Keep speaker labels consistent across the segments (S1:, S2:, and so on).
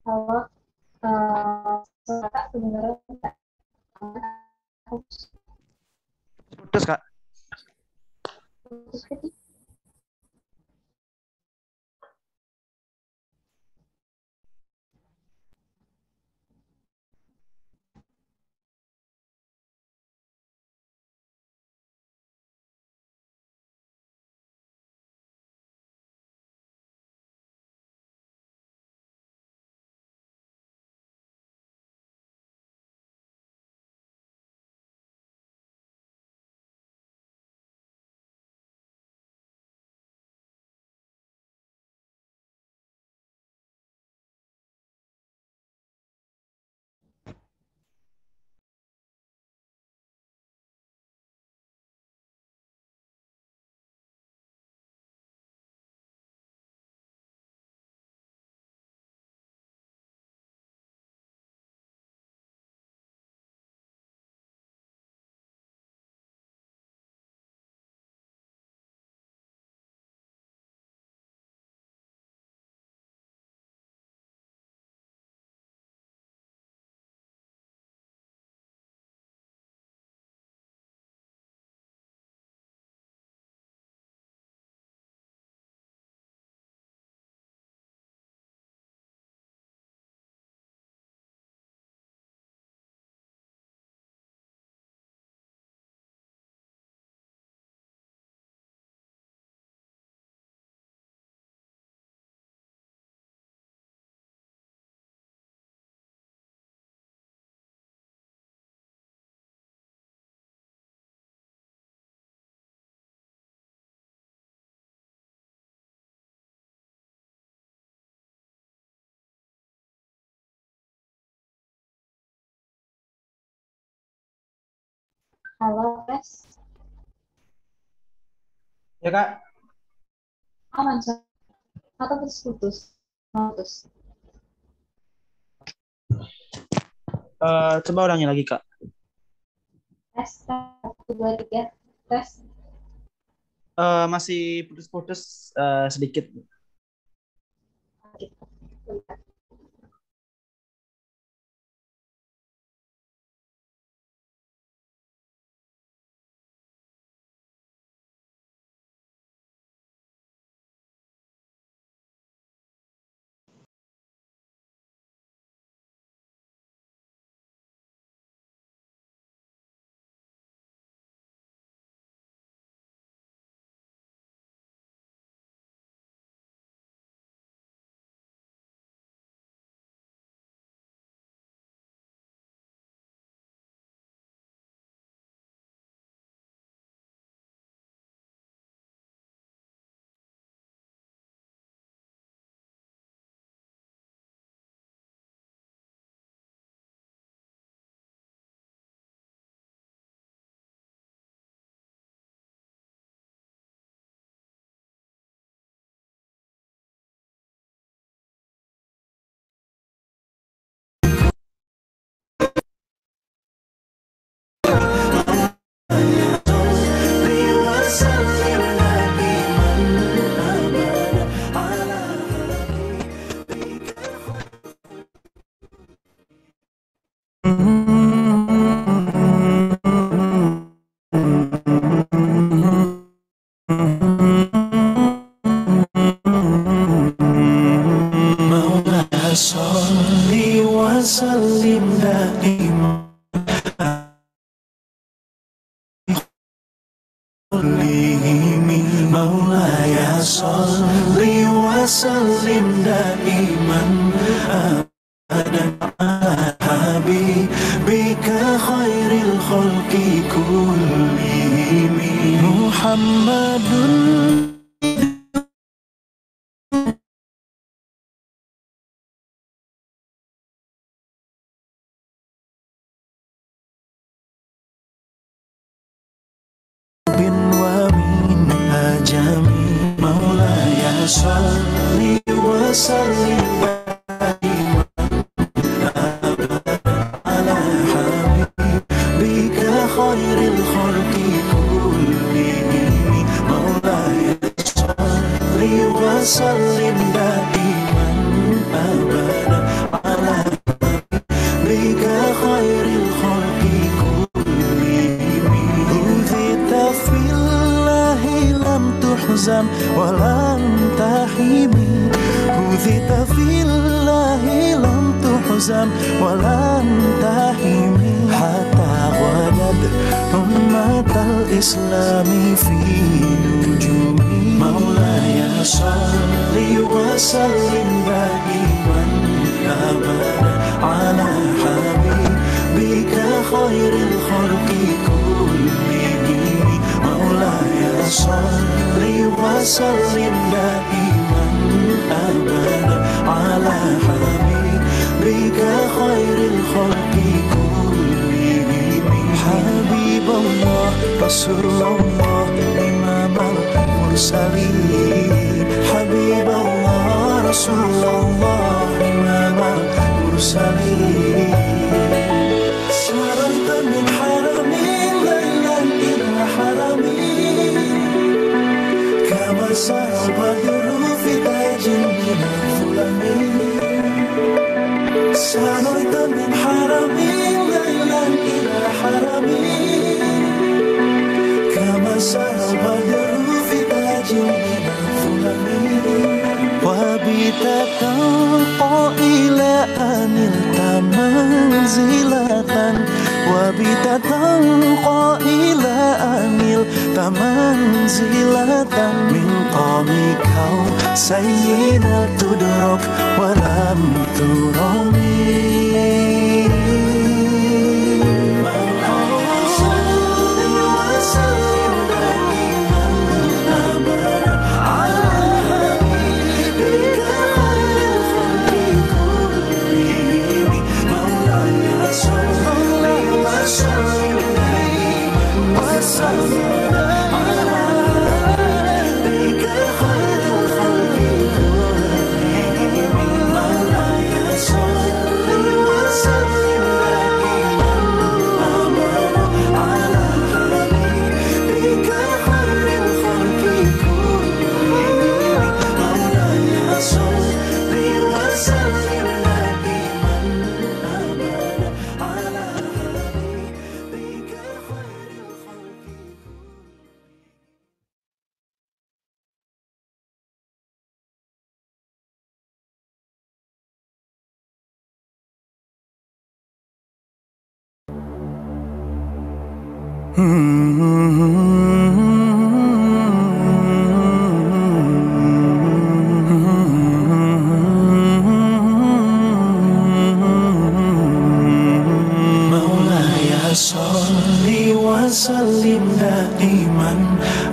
S1: Kalau kakak kedengeran nggak?
S2: Putus Kak.
S1: Putus ketik. Halo, tes.
S2: Ya Kak.
S1: Aman, atau putus-putus? Putus.
S2: Coba ulangi lagi Kak.
S1: Tes, 1, 2, 3. Tes.
S2: Masih putus-putus sedikit.
S3: Sholli wa sallim daima Maulaya sholli wa sallim daiman abadan ala habibika khairil khalqi kullihim Muhammadun bin wa min ajami Maulaya sholli wa sallim daiman ala habibika khairil khalqi kullihim Maulaya sholli wa sallim daiman abadan fillahi lam tuhzam wa lam tahimi hatta wadad ummatal islami fi nujumi maulaya salli wa sallim daiman abadan ala habibika khairil khalqi kullihim maulaya salli wa sallim daiman abadan ala habibika khairil khalqi kullihim Habibullah Rasulullah Imamul Mursalin Habibullah Rasulullah Imamul Mursalin Sarayta min haramin laylan ila haramin Kama sarabadru fi tajin min al-fulamin Sarayta min haramin laylan ila haramin Kama sarabadru fi tajin min al-fulamin Wabita tanqa ila anilta manzilatan Wabita tanqa ila anilta manzilatan Min qamikau sayyidal tudrok walam turami Salli wa sallim daiman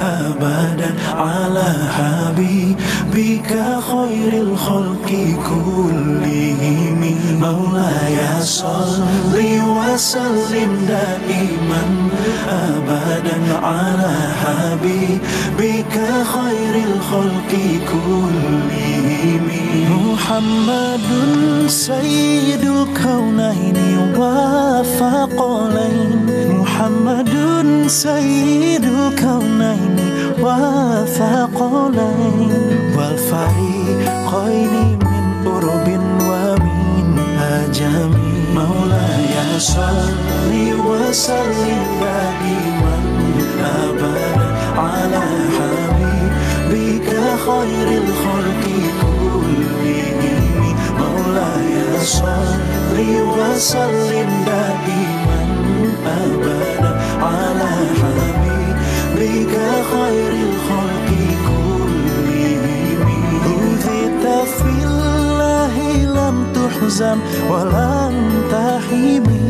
S3: abadan ala habibika khairil khalqi kullihim Maulaya salli wa sallim daiman abadan ala habibika khairil khalqi kullihim Muhammadun sayyidul kaunaini wa faqalain Muhammadun sayyidul kaunaini wa faqalain Wal fariqaini min urbin wa min ajami Maulaya salli wa sallim daiman abadan ala habibika khairil khalqi kullihim Maulaya salli wa sallim daiman abadan ala habibika khairil khalqi kullihim Udhita fillahi lam tuhzam wa lam tahimi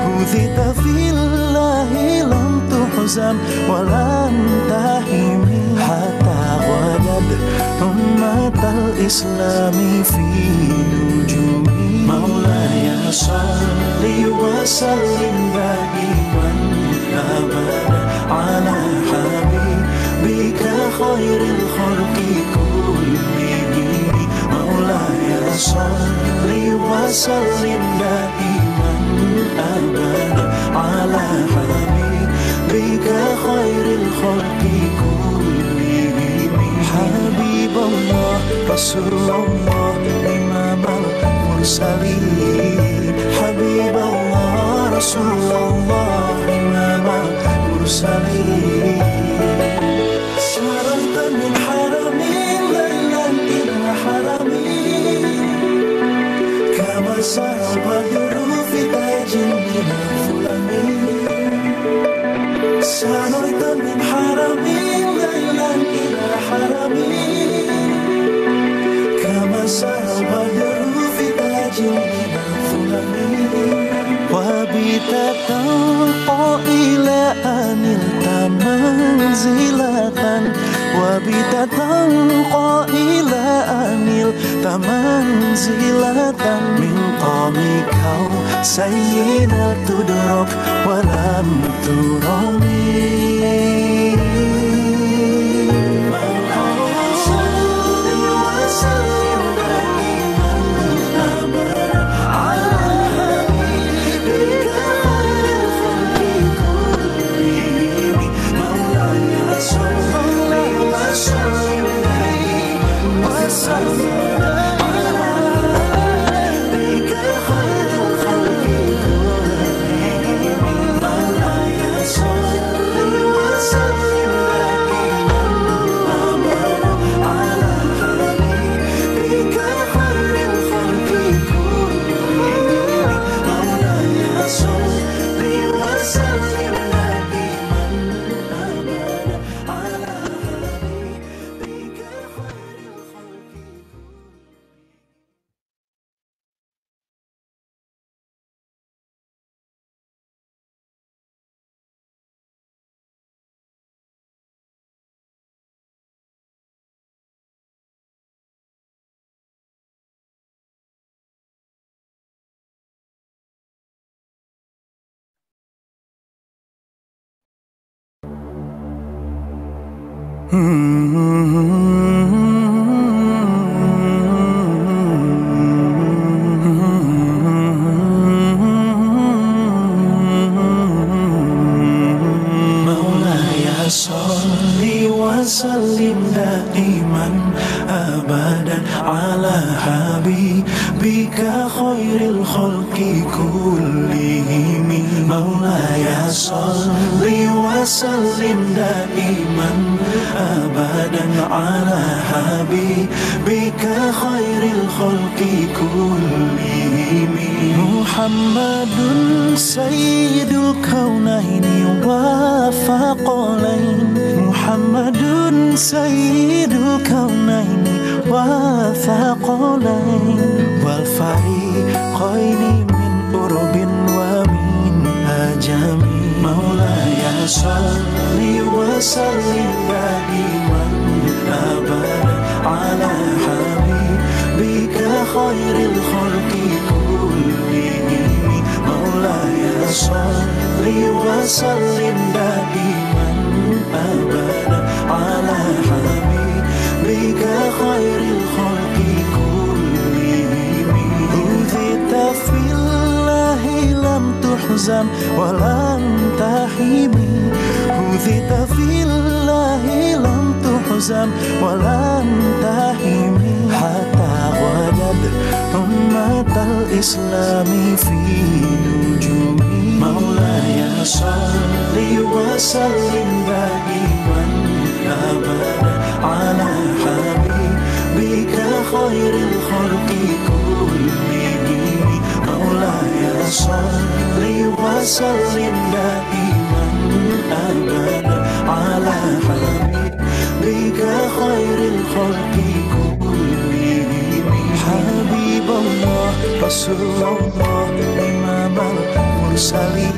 S3: Udhita fillahi lam tuhzam wa lam tahimi Hatta wadad ummatal islami fi nujumi Maulaya salli wa sallim daiman abadan ala habibika khairil khalqi kullihim Maulaya salli wa sallim daiman abadan ala habibika khairil khalqi kullihim Habibullah Rasulullah Imamul Mursalin Habibullah Rasulullah Imamul Mursalin Sarayta min haramin laylan ila haramin سار البدر في تاج من الظلم سنويت من حرم ليلا إلى حرم كما سار البدر في تاج من الظلم وبت تنقى إلى أن نلت منزلة وبت تنقى إلى أن نلت منزلة من قامك سيدة تدرك ولم ترمي Salli wa sallim daiman abadan ala habibika khairil khalqi kullihim Maulaya salli wa sallim daiman abadan ala habibika khairil khalqi kullihim Muhammadun sayyidul kaunaini wa faqalain Muhammadun sayyidul kaunaini wa faqalain wal fariqaini min urbin wa min ajami Maulaya salli wa sallim daiman abadan ala habibika khairil khalqi kullihim Maulaya salli wa sallim daiman abadan ala habibika khairil khalqi kullihim Udhita fillahi lam tuhzam wa lam tahimi Udhita fillahi lam tuhzam wa lam tahimi Hatta wadad ummatal islami fi nujumi Maulaya salli wa sallim daiman abadan ala habibika khairil khalqi kullihim Maulaya salli wa sallim daiman abadan ala habibika khairil khalqi kullihim Habibullah Rasulullah Imam al-Mursalin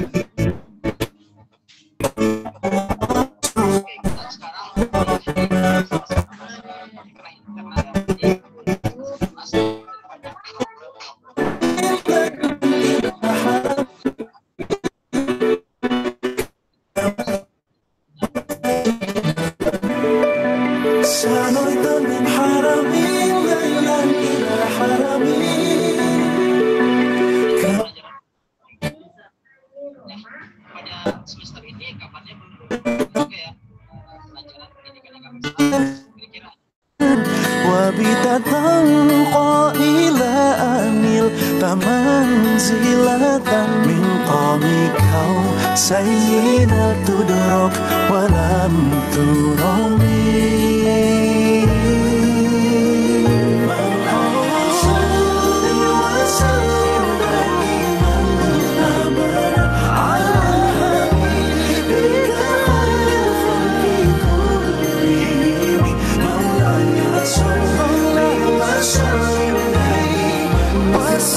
S3: Wabita tanqa ila anil tamanzilatan min qamikau sayyidal tudrok walam turami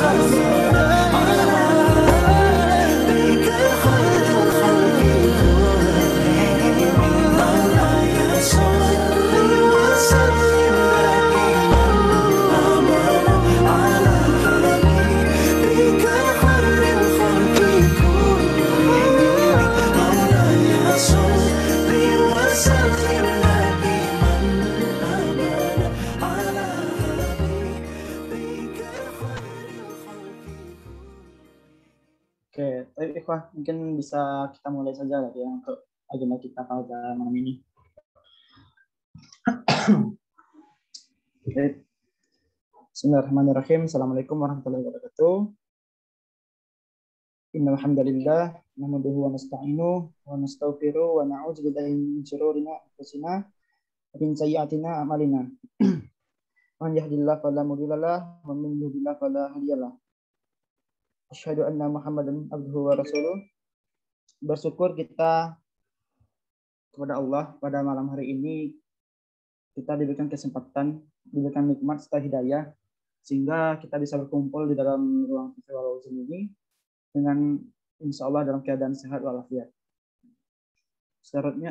S3: وسلم على نبيك خير الخلق كلهم مولاي صل وسلم دائما أبدا على حبيبك خير الخلق كلهم مولاي صل وسلم دائما أبدا على حبيبك خير الخلق.
S2: Oke, tapi Ikhwah, mungkin bisa kita mulai saja lah ya untuk agenda kita pada malam ini. Baik. Bismillahirrahmanirrahim. Assalamualaikum warahmatullahi wabarakatuh. Innal hamdalillah nahmaduhu wa nasta'inuhu wa nastaghfiruh wa na'udzu billahi min shururi anfusina wa min sayyi'atina a'malina. Man yahdihillahu fala mudilla lahu wa man yudlil fala hadiya lahu. Asyhadu anna Muhammadan abduhu wa rasuluh. Bersyukur kita kepada Allah pada malam hari ini kita diberikan kesempatan, diberikan nikmat serta hidayah sehingga kita bisa berkumpul di dalam ruang virtual Zoom ini dengan insya Allah dalam keadaan sehat walafiat.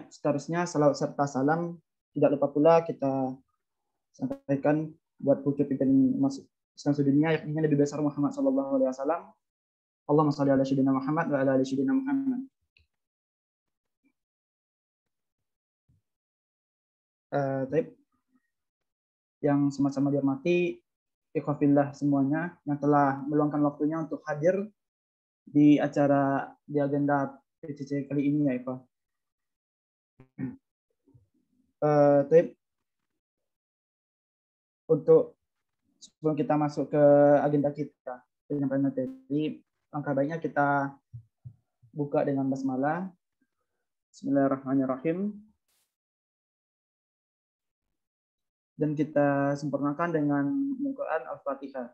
S2: Seterusnya salawat serta salam tidak lupa pula kita sampaikan buat pucuk pimpinan umat Islam sedunia yakni Nabi besar Muhammad sallallahu alaihi wasallam. Allahumma shalli ala sayyidina Muhammad wa ala ali sayyidina Muhammad. Taib yang sama-sama dihormati ikhwafillah semuanya yang telah meluangkan waktunya untuk hadir di acara di agenda PCC kali ini ya Ikhwah. Taib untuk sebelum kita masuk ke agenda kita penyampaian materi, langkah baiknya kita buka dengan basmalah. Bismillahirrahmanirrahim. Dan kita sempurnakan dengan Al-Quran Al-Fatihah.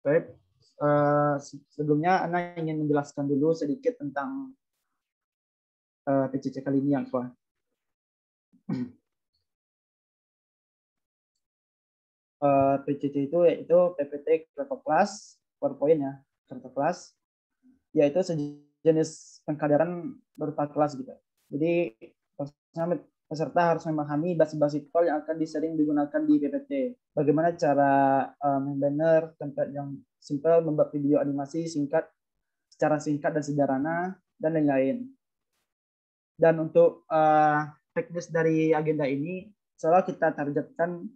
S2: Baik, sebelumnya Ana ingin menjelaskan dulu sedikit tentang PCC kali ini yang Ikhwah. PCC itu yaitu PPT Kerto Kelas, PowerPoint ya, Kerto Kelas, yaitu sejenis pengkaderan berupa kelas gitu. Jadi peserta harus memahami basic tool yang akan sering digunakan di PPT. Bagaimana cara membanner, template yang simple, membuat video animasi singkat, secara singkat dan sederhana, dan lain-lain. Dan untuk teknis dari agenda ini, selalu kita targetkan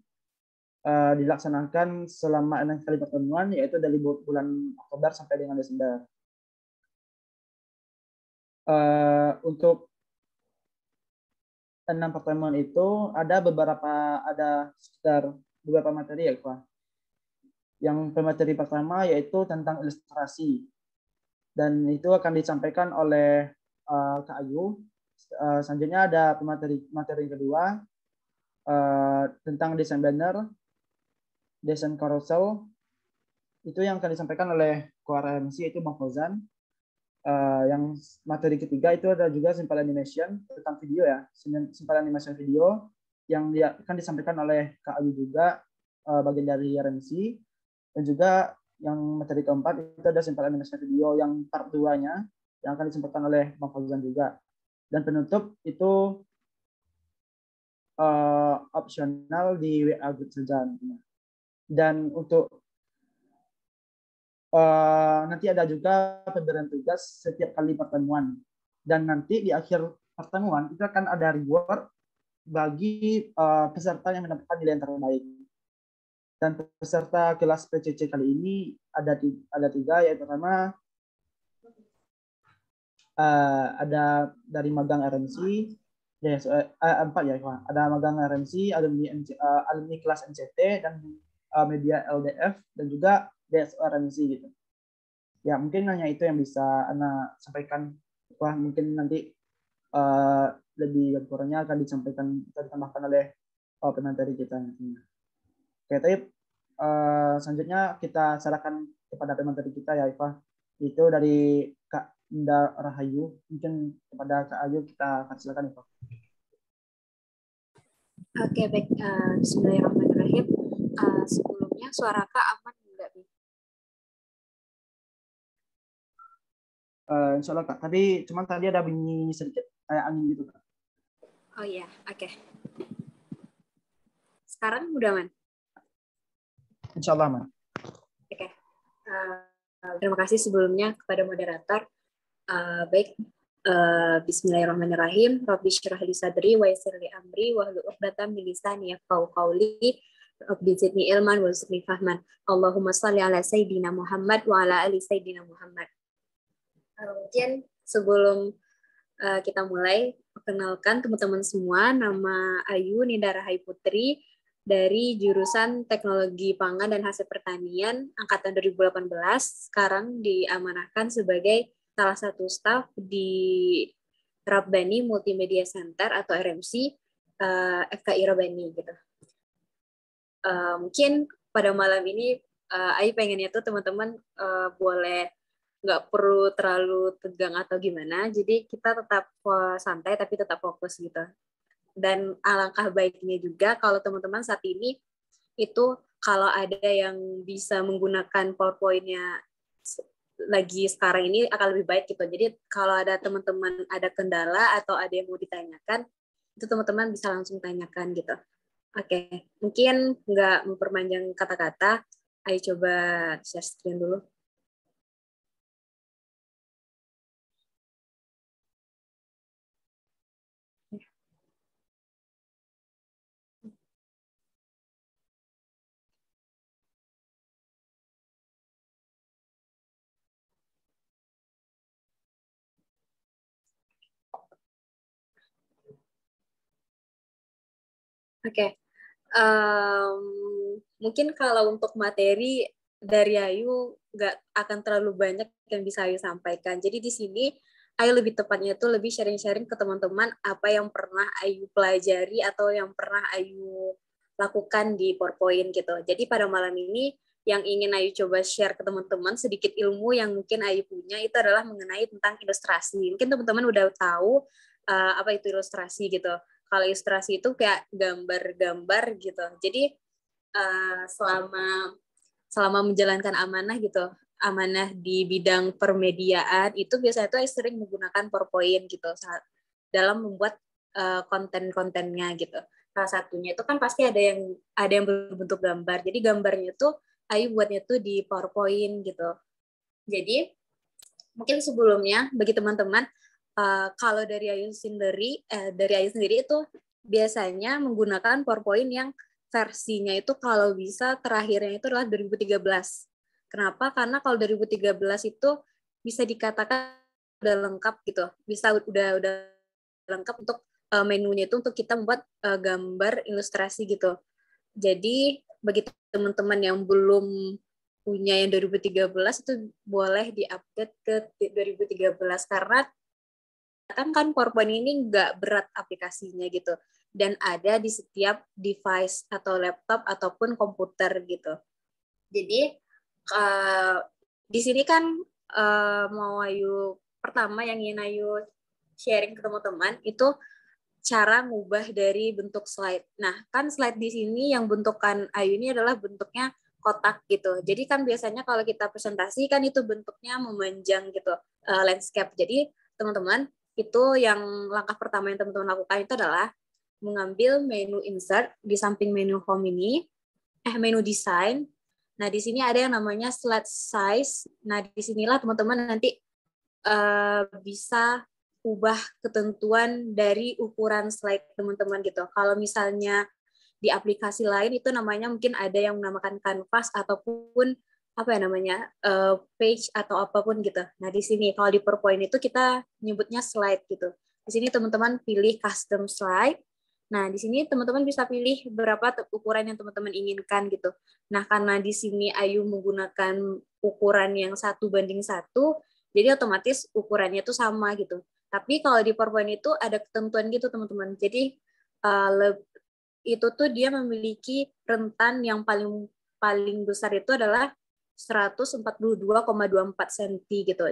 S2: dilaksanakan selama 6 kali pertemuan, yaitu dari bulan Oktober sampai dengan Desember. Untuk 6 pertemuan itu ada sekitar beberapa materi ya Pak. Yang materi pertama yaitu tentang ilustrasi, dan itu akan disampaikan oleh Kak Ayu. Selanjutnya ada materi kedua tentang desain banner, desain carousel, itu yang akan disampaikan oleh Ketua MC yaitu Bang Fauzan. Yang materi ketiga itu ada juga simple animation tentang video ya, simple animation video yang akan disampaikan oleh Kak Ayu juga, bagian dari RMC. Dan juga yang materi keempat itu ada simple animation video yang part 2-nya yang akan disampaikan oleh Bang Fauzan juga. Dan penutup itu opsional di WA group saja. Dan untuk nanti ada juga pemberian tugas setiap kali pertemuan, dan nanti di akhir pertemuan itu akan ada reward bagi peserta yang mendapatkan nilai yang terbaik. Dan peserta kelas PCC kali ini ada 3, yaitu pertama ada dari magang RMC, 4 ya, ada magang RMC, alumni kelas NCT dan media LDF, dan juga DSO RMC gitu. Ya mungkin hanya itu yang bisa Ana sampaikan. Wah mungkin nanti lebih kurangnya akan disampaikan atau ditambahkan oleh pemateri kita nantinya. Oke, tapi Selanjutnya kita serahkan kepada pemateri kita ya Iva. Itu dari Kak Indah Rahayu. Mungkin kepada Kak Ayu kita akan silakan Iva.
S4: Oke, baik. Bismillahirrahmanirrahim. Sebelumnya suara Kak aman enggak, Bi?
S2: Insya Allah Kak. Tapi cuman tadi ada bunyi sedikit kayak angin gitu Kak.
S4: Oh iya, oke. Sekarang udah aman?
S2: Insya Allah aman.
S4: Oke. Terima kasih sebelumnya kepada moderator. Baik. Bismillahirrahmanirrahim. Rabbi syrah li sadri wa yassir li amri wahlul 'uqdatam min lisani yafqahu qawli. Rabbi zidni ilman warzuqni fahman. Allahumma shalli ala sayyidina Muhammad wa ala ali sayyidina Muhammad. Mungkin sebelum kita mulai, perkenalkan teman-teman semua, nama Ayu Ninda Rahayu Putri dari jurusan Teknologi Pangan dan Hasil Pertanian angkatan 2018, sekarang diamanahkan sebagai salah satu staf di Rabbani Multimedia Center atau RMC FKI Rabbani gitu. Mungkin pada malam ini Ayu pengennya tuh teman-teman boleh nggak perlu terlalu tegang atau gimana, jadi kita tetap santai tapi tetap fokus gitu. Dan alangkah baiknya juga kalau teman-teman saat ini itu kalau ada yang bisa menggunakan PowerPoint-nya lagi sekarang ini akan lebih baik gitu. Jadi kalau ada teman-teman ada kendala atau ada yang mau ditanyakan, itu teman-teman bisa langsung tanyakan gitu. Oke, mungkin nggak memperpanjang kata-kata, ayo coba share screen dulu. Oke, mungkin kalau untuk materi dari Ayu nggak akan terlalu banyak yang bisa Ayu sampaikan. Jadi di sini Ayu lebih tepatnya itu lebih sharing-sharing ke teman-teman apa yang pernah Ayu pelajari atau yang pernah Ayu lakukan di PowerPoint gitu. Jadi pada malam ini yang ingin Ayu coba share ke teman-teman sedikit ilmu yang mungkin Ayu punya itu adalah mengenai tentang ilustrasi. Mungkin teman-teman udah tahu apa itu ilustrasi gitu. Kalau ilustrasi itu kayak gambar-gambar gitu. Jadi selama menjalankan amanah gitu, amanah di bidang permediaan itu biasanya tuh sering menggunakan PowerPoint gitu saat dalam membuat konten-kontennya gitu. Salah satunya itu kan pasti ada yang berbentuk gambar. Jadi gambarnya tuh Ayu buatnya tuh di PowerPoint gitu. Jadi mungkin sebelumnya bagi teman-teman kalau dari Ayu sendiri itu biasanya menggunakan PowerPoint yang versinya itu kalau bisa terakhirnya itu adalah 2013. Kenapa? Karena kalau 2013 itu bisa dikatakan udah lengkap gitu. Bisa udah lengkap untuk menunya itu untuk kita membuat gambar ilustrasi gitu. Jadi bagi teman-teman yang belum punya yang 2013 itu boleh di-update ke 2013 karena kan PowerPoint ini nggak berat aplikasinya gitu dan ada di setiap device atau laptop ataupun komputer gitu. Jadi di sini kan mau Ayu pertama yang ingin Ayu sharing ke teman-teman itu cara ngubah dari bentuk slide. Nah, kan slide di sini yang bentukan Ayu ini adalah bentuknya kotak gitu. Jadi kan biasanya kalau kita presentasi kan itu bentuknya memanjang gitu, landscape. Jadi teman-teman, itu yang langkah pertama yang teman-teman lakukan itu adalah mengambil menu insert di samping menu home ini, menu design. Nah, di sini ada yang namanya slide size. Nah, disinilah teman-teman nanti bisa ubah ketentuan dari ukuran slide teman-teman gitu. Kalau misalnya di aplikasi lain itu namanya mungkin ada yang menamakan canvas ataupun apa ya namanya page atau apapun gitu. Nah di sini kalau di PowerPoint itu kita nyebutnya slide gitu. Di sini teman-teman pilih custom slide. Nah di sini teman-teman bisa pilih berapa ukuran yang teman-teman inginkan gitu. Nah karena di sini Ayu menggunakan ukuran yang 1:1, jadi otomatis ukurannya itu sama gitu. Tapi kalau di PowerPoint itu ada ketentuan gitu teman-teman. Jadi itu tuh dia memiliki rentan yang paling paling besar itu adalah 142,24 cm gitu.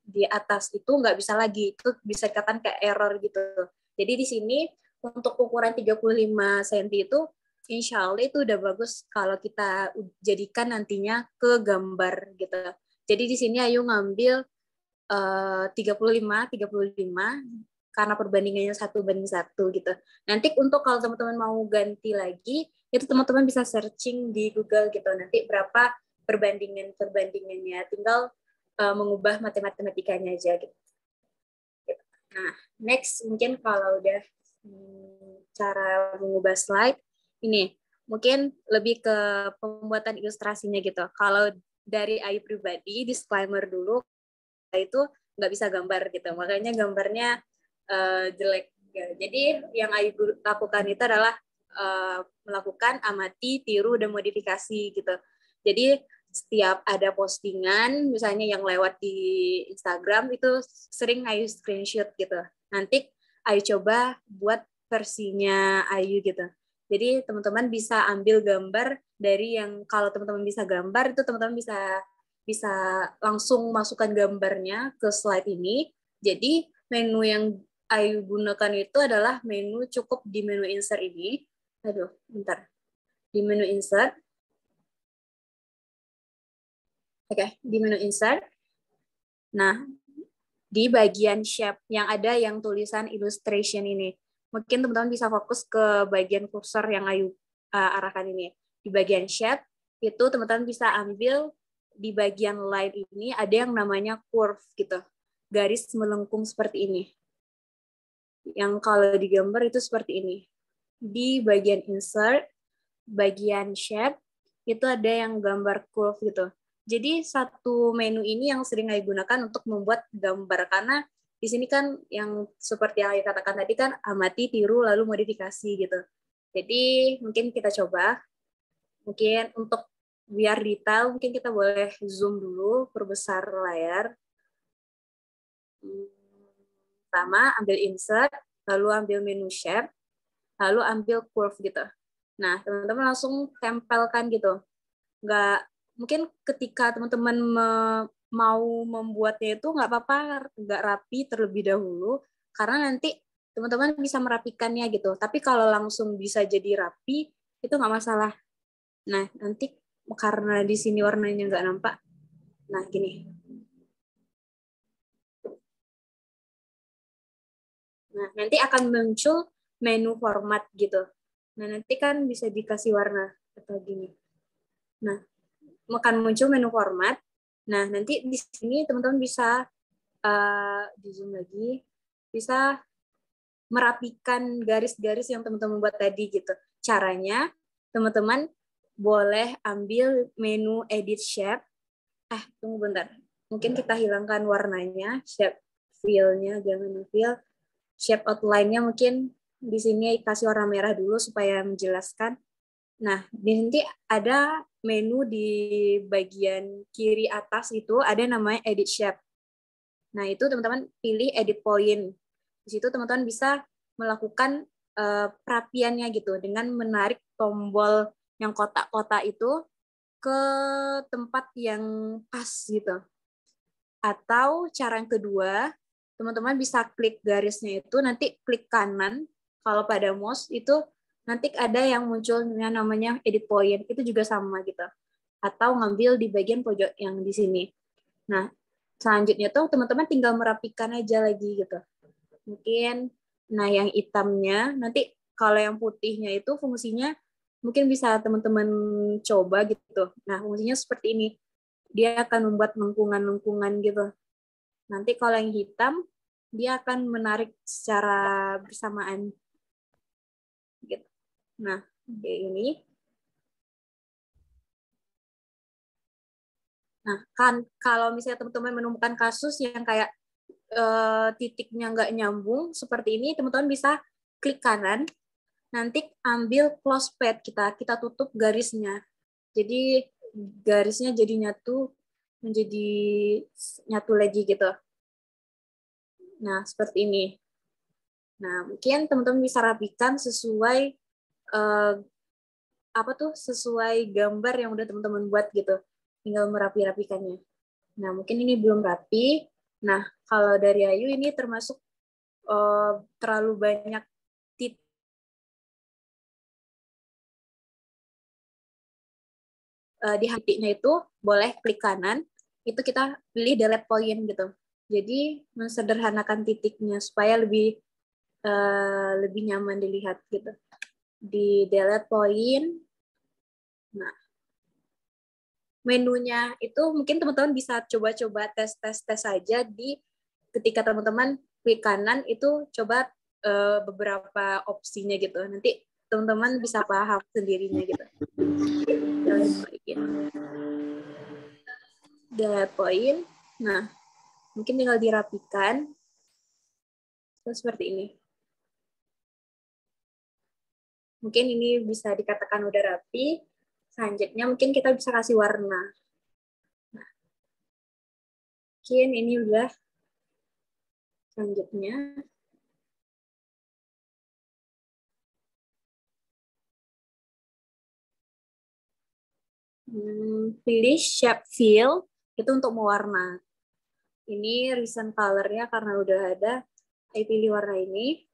S4: Di atas itu nggak bisa lagi, itu bisa dikatakan kayak error gitu. Jadi di sini untuk ukuran 35 cm itu insya Allah itu udah bagus kalau kita jadikan nantinya ke gambar gitu. Jadi di sini Ayu ngambil 35 karena perbandingannya 1:1 gitu. Nanti untuk kalau teman-teman mau ganti lagi, itu teman-teman bisa searching di Google gitu. Nanti berapa perbandingannya, tinggal mengubah matematikanya aja gitu. Nah, next mungkin kalau udah cara mengubah slide, ini mungkin lebih ke pembuatan ilustrasinya gitu. Kalau dari Ayu pribadi, disclaimer dulu, itu nggak bisa gambar gitu, makanya gambarnya jelek. Ya. Jadi yang Ayu lakukan itu adalah melakukan amati, tiru, dan modifikasi gitu. Jadi setiap ada postingan, misalnya yang lewat di Instagram, itu sering Ayu screenshot gitu. Nanti Ayu coba buat versinya Ayu gitu. Jadi teman-teman bisa ambil gambar dari yang, kalau teman-teman bisa gambar, itu teman-teman bisa langsung masukkan gambarnya ke slide ini. Jadi menu yang Ayu gunakan itu adalah menu cukup di menu insert ini. Aduh, bentar. Di menu insert. Oke, di menu insert. Nah, di bagian shape yang ada yang tulisan illustration ini. Mungkin teman-teman bisa fokus ke bagian kursor yang Ayu arahkan ini. Di bagian shape, itu teman-teman bisa ambil di bagian line ini ada yang namanya curve gitu. Garis melengkung seperti ini. Yang kalau digambar itu seperti ini. Di bagian insert, bagian shape, itu ada yang gambar curve gitu. Jadi satu menu ini yang sering saya gunakan untuk membuat gambar, karena di sini kan yang seperti yang saya katakan tadi kan amati, tiru, lalu modifikasi gitu. Jadi mungkin kita coba, mungkin untuk biar detail mungkin kita boleh zoom dulu, perbesar layar. Pertama ambil insert, lalu ambil menu shape, lalu ambil curve gitu. Nah teman-teman langsung tempelkan gitu. Nggak, mungkin ketika teman-teman mau membuatnya itu nggak apa-apa, nggak rapi terlebih dahulu, karena nanti teman-teman bisa merapikannya gitu. Tapi kalau langsung bisa jadi rapi, itu nggak masalah. Nah, nanti karena di sini warnanya nggak nampak, nah gini. Nah, nanti akan muncul menu format gitu. Nah, nanti kan bisa dikasih warna atau gini. Nah, akan muncul menu format. Nah, nanti di sini teman-teman bisa di zoom lagi, bisa merapikan garis-garis yang teman-teman buat tadi gitu. Caranya, teman-teman boleh ambil menu edit shape. Tunggu bentar. Mungkin kita hilangkan warnanya, shape fill-nya, jangan fill. Shape outline-nya mungkin di sini kasih warna merah dulu supaya menjelaskan. Nah, di sini ada menu di bagian kiri atas itu ada namanya edit shape. Nah, itu teman-teman pilih edit point. Di situ teman-teman bisa melakukan perapiannya gitu dengan menarik tombol yang kotak-kotak itu ke tempat yang pas gitu. Atau cara yang kedua, teman-teman bisa klik garisnya itu, nanti klik kanan. Kalau pada mouse itu nanti ada yang munculnya namanya edit point, itu juga sama gitu. Atau ngambil di bagian pojok yang di sini. Nah, selanjutnya tuh teman-teman tinggal merapikan aja lagi gitu. Mungkin, nah yang hitamnya, nanti kalau yang putihnya itu fungsinya mungkin bisa teman-teman coba gitu. Nah, fungsinya seperti ini. Dia akan membuat lengkungan-lengkungan gitu. Nanti kalau yang hitam, dia akan menarik secara bersamaan. Gitu. Nah, kayak ini. Nah, kan kalau misalnya teman-teman menemukan kasus yang kayak titiknya nggak nyambung seperti ini, teman-teman bisa klik kanan, nanti ambil close pad kita tutup garisnya. Jadi garisnya jadi menjadi nyatu lagi gitu. Nah, seperti ini. Nah, mungkin teman-teman bisa rapikan sesuai apa tuh sesuai gambar yang udah teman-teman buat gitu. Tinggal merapi-rapikannya. Nah, mungkin ini belum rapi. Nah, kalau dari Ayu ini termasuk terlalu banyak titik. Di titiknya itu boleh klik kanan, itu kita pilih delete point gitu. Jadi mensederhanakan titiknya supaya lebih lebih nyaman dilihat gitu. Di delete point. Nah, menunya itu mungkin teman-teman bisa coba-coba tes aja di ketika teman-teman klik kanan itu coba beberapa opsinya gitu. Nanti teman-teman bisa paham sendirinya gitu. Delete point. Nah, mungkin tinggal dirapikan. Terus seperti ini. Mungkin ini bisa dikatakan udah rapi. Selanjutnya mungkin kita bisa kasih warna. Nah, mungkin ini udah. Selanjutnya. Pilih shape fill, itu untuk mewarna. Ini recent color-nya karena udah ada, saya pilih warna ini.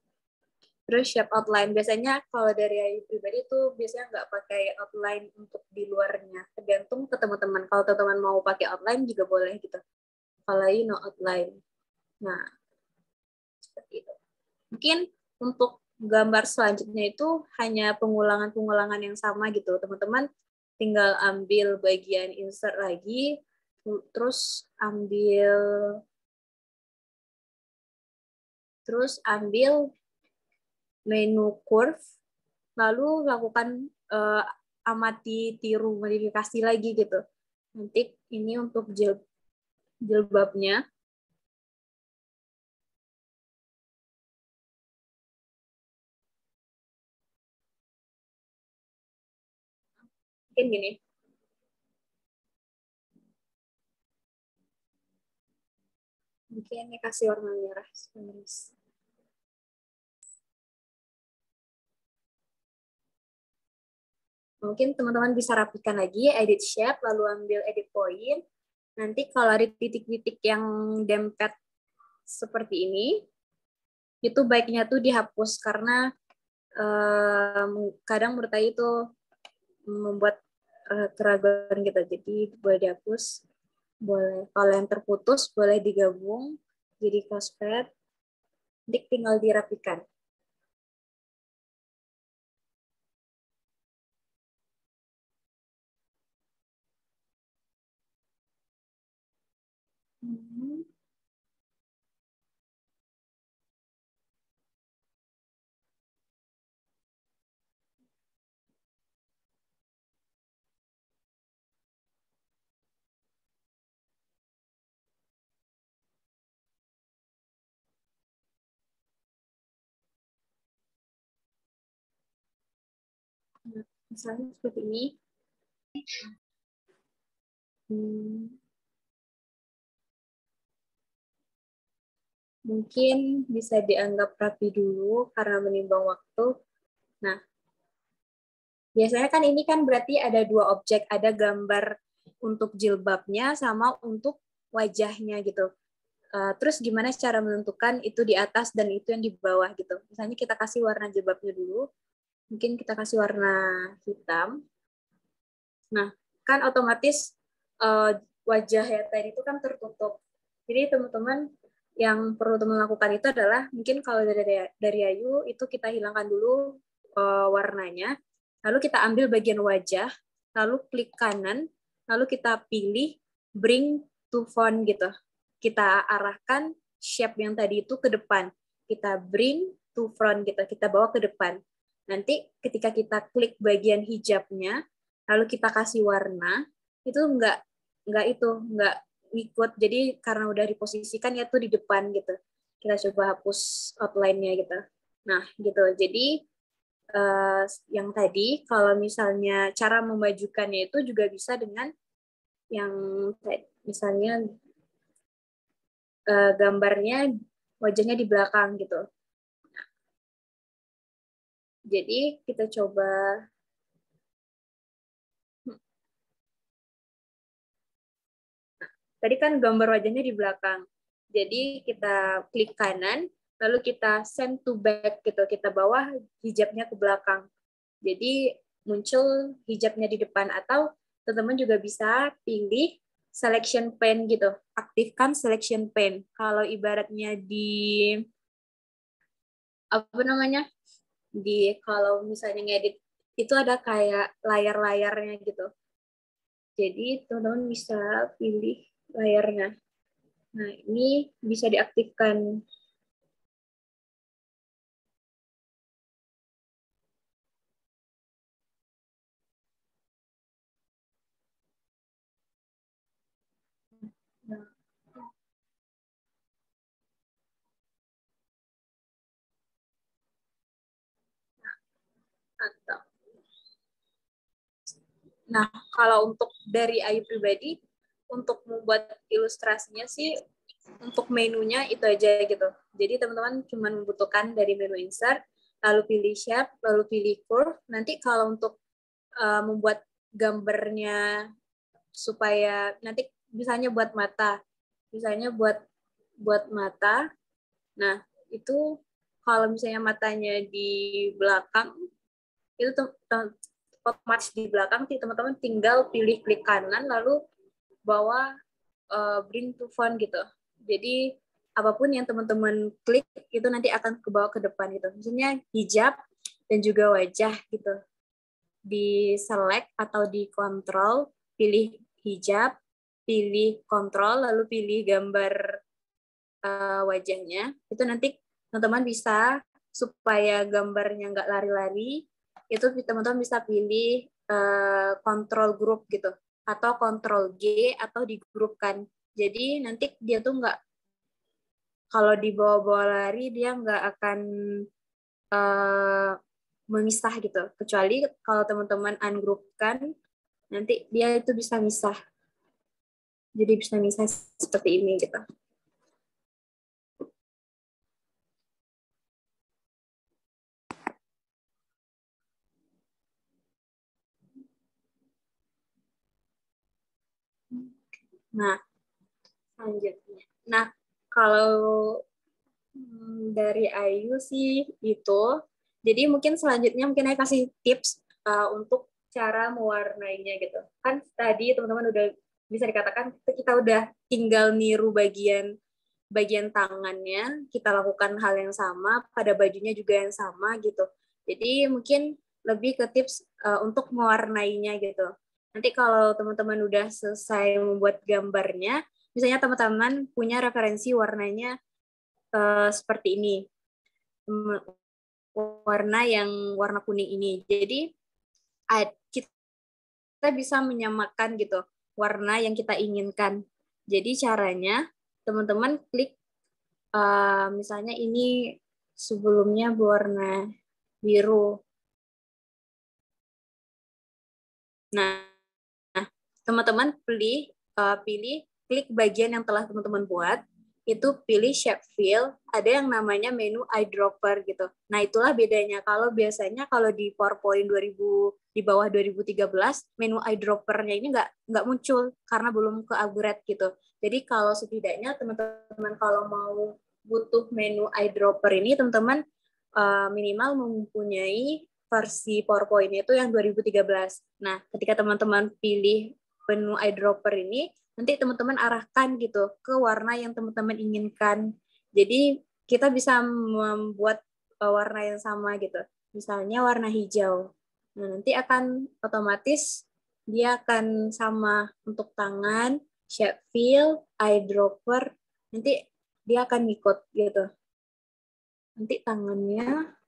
S4: Terus shape outline, biasanya kalau dari Ayu pribadi itu biasanya nggak pakai outline untuk di luarnya. Tergantung ke teman-teman. Kalau teman-teman mau pakai outline juga boleh gitu. Kalau Ayu no outline. Nah, seperti itu. Mungkin untuk gambar selanjutnya itu hanya pengulangan-pengulangan yang sama gitu. Teman-teman tinggal ambil bagian insert lagi, terus ambil menu curve, lalu lakukan amati, tiru, modifikasi lagi gitu. Nanti ini untuk jilbabnya. Mungkin gini. Mungkin ini kasih warna merah. Mungkin teman-teman bisa rapikan lagi, edit shape, lalu ambil edit point. Nanti kalau ada titik-titik yang dempet seperti ini, itu baiknya tuh dihapus karena kadang menurut saya itu membuat keraguan gitu. Jadi boleh dihapus, boleh. Kalau yang terputus boleh digabung jadi closepad. Nanti tinggal dirapikan. Misalnya seperti ini. Mungkin bisa dianggap rapi dulu karena menimbang waktu. Nah, biasanya kan ini kan berarti ada dua objek, ada gambar untuk jilbabnya sama untuk wajahnya gitu. Terus gimana cara menentukan itu di atas dan itu yang di bawah gitu. Misalnya kita kasih warna jilbabnya dulu, mungkin kita kasih warna hitam. Nah, kan otomatis wajah ya tadi itu kan tertutup. Jadi teman-teman yang perlu teman lakukan itu adalah mungkin kalau dari Ayu itu kita hilangkan dulu warnanya, lalu kita ambil bagian wajah, lalu klik kanan, lalu kita pilih bring to front gitu. Kita arahkan shape yang tadi itu ke depan. Kita bring to front gitu, kita bawa ke depan. Nanti ketika kita klik bagian hijabnya, lalu kita kasih warna, itu nggak ngikut. Jadi karena udah diposisikan ya tuh di depan gitu. Kita coba hapus outline-nya gitu. Nah, gitu. Jadi yang tadi kalau misalnya cara memajukannya itu juga bisa dengan yang misalnya gambarnya wajahnya di belakang gitu. Jadi kita coba Tadi kan gambar wajahnya di belakang. Jadi kita klik kanan, lalu kita send to back gitu. Kita bawa hijabnya ke belakang. Jadi muncul hijabnya di depan, atau teman-teman juga bisa pilih selection pane gitu. Aktifkan selection pane. Kalau ibaratnya di apa namanya? Kalau misalnya ngedit itu ada kayak layar-layarnya gitu. Jadi teman-teman bisa pilih layarnya. Nah, ini bisa diaktifkan. Nah, atau Nah, kalau untuk dari Ayu pribadi, untuk membuat ilustrasinya sih, untuk menunya itu aja gitu. Jadi teman-teman cuma membutuhkan dari menu insert, lalu pilih shape, lalu pilih curve. Nanti kalau untuk membuat gambarnya supaya nanti misalnya buat mata, misalnya buat mata. Nah, itu kalau misalnya matanya di belakang, itu otomatis di belakang sih teman-teman tinggal pilih klik kanan lalu bawa bring to front gitu. Jadi apapun yang teman-teman klik itu nanti akan ke bawah ke depan gitu. Misalnya hijab dan juga wajah gitu. Di select atau di control, pilih hijab, pilih kontrol, lalu pilih gambar wajahnya. Itu nanti teman-teman bisa, supaya gambarnya nggak lari-lari, itu teman-teman bisa pilih kontrol grup gitu, atau kontrol G, atau digrupkan. Jadi nanti dia tuh nggak, kalau dibawa-bawa lari, dia nggak akan memisah gitu. Kecuali kalau teman-teman ungroupkan, nanti dia itu bisa misah. Jadi bisa misah seperti ini gitu. Nah, selanjutnya. Nah, kalau dari Ayu sih itu. Jadi mungkin selanjutnya mungkin Ayu kasih tips untuk cara mewarnainya gitu. Kan tadi teman-teman udah bisa dikatakan kita udah tinggal niru bagian tangannya, kita lakukan hal yang sama, pada bajunya juga yang sama gitu. Jadi mungkin lebih ke tips untuk mewarnainya gitu. Nanti kalau teman-teman udah selesai membuat gambarnya, misalnya teman-teman punya referensi warnanya seperti ini, warna kuning ini. Jadi kita bisa menyamakan gitu warna yang kita inginkan. Jadi caranya teman-teman klik misalnya ini sebelumnya berwarna biru. Nah, teman-teman pilih klik bagian yang telah teman-teman buat, itu pilih shape fill, ada yang namanya menu eyedropper gitu. Nah, itulah bedanya. Kalau biasanya kalau di PowerPoint 2000 di bawah 2013, menu eyedropper-nya ini nggak muncul karena belum ke upgrade gitu. Jadi kalau setidaknya teman-teman kalau mau butuh menu eyedropper ini, teman-teman minimal mempunyai versi PowerPoint itu yang 2013. Nah, ketika teman-teman pilih menu eyedropper ini, nanti teman-teman arahkan gitu ke warna yang teman-teman inginkan. Jadi kita bisa membuat warna yang sama gitu. Misalnya warna hijau. Nah, nanti akan otomatis dia akan sama untuk tangan, shape fill, eyedropper. Nanti dia akan ngikut gitu. Nanti tangannya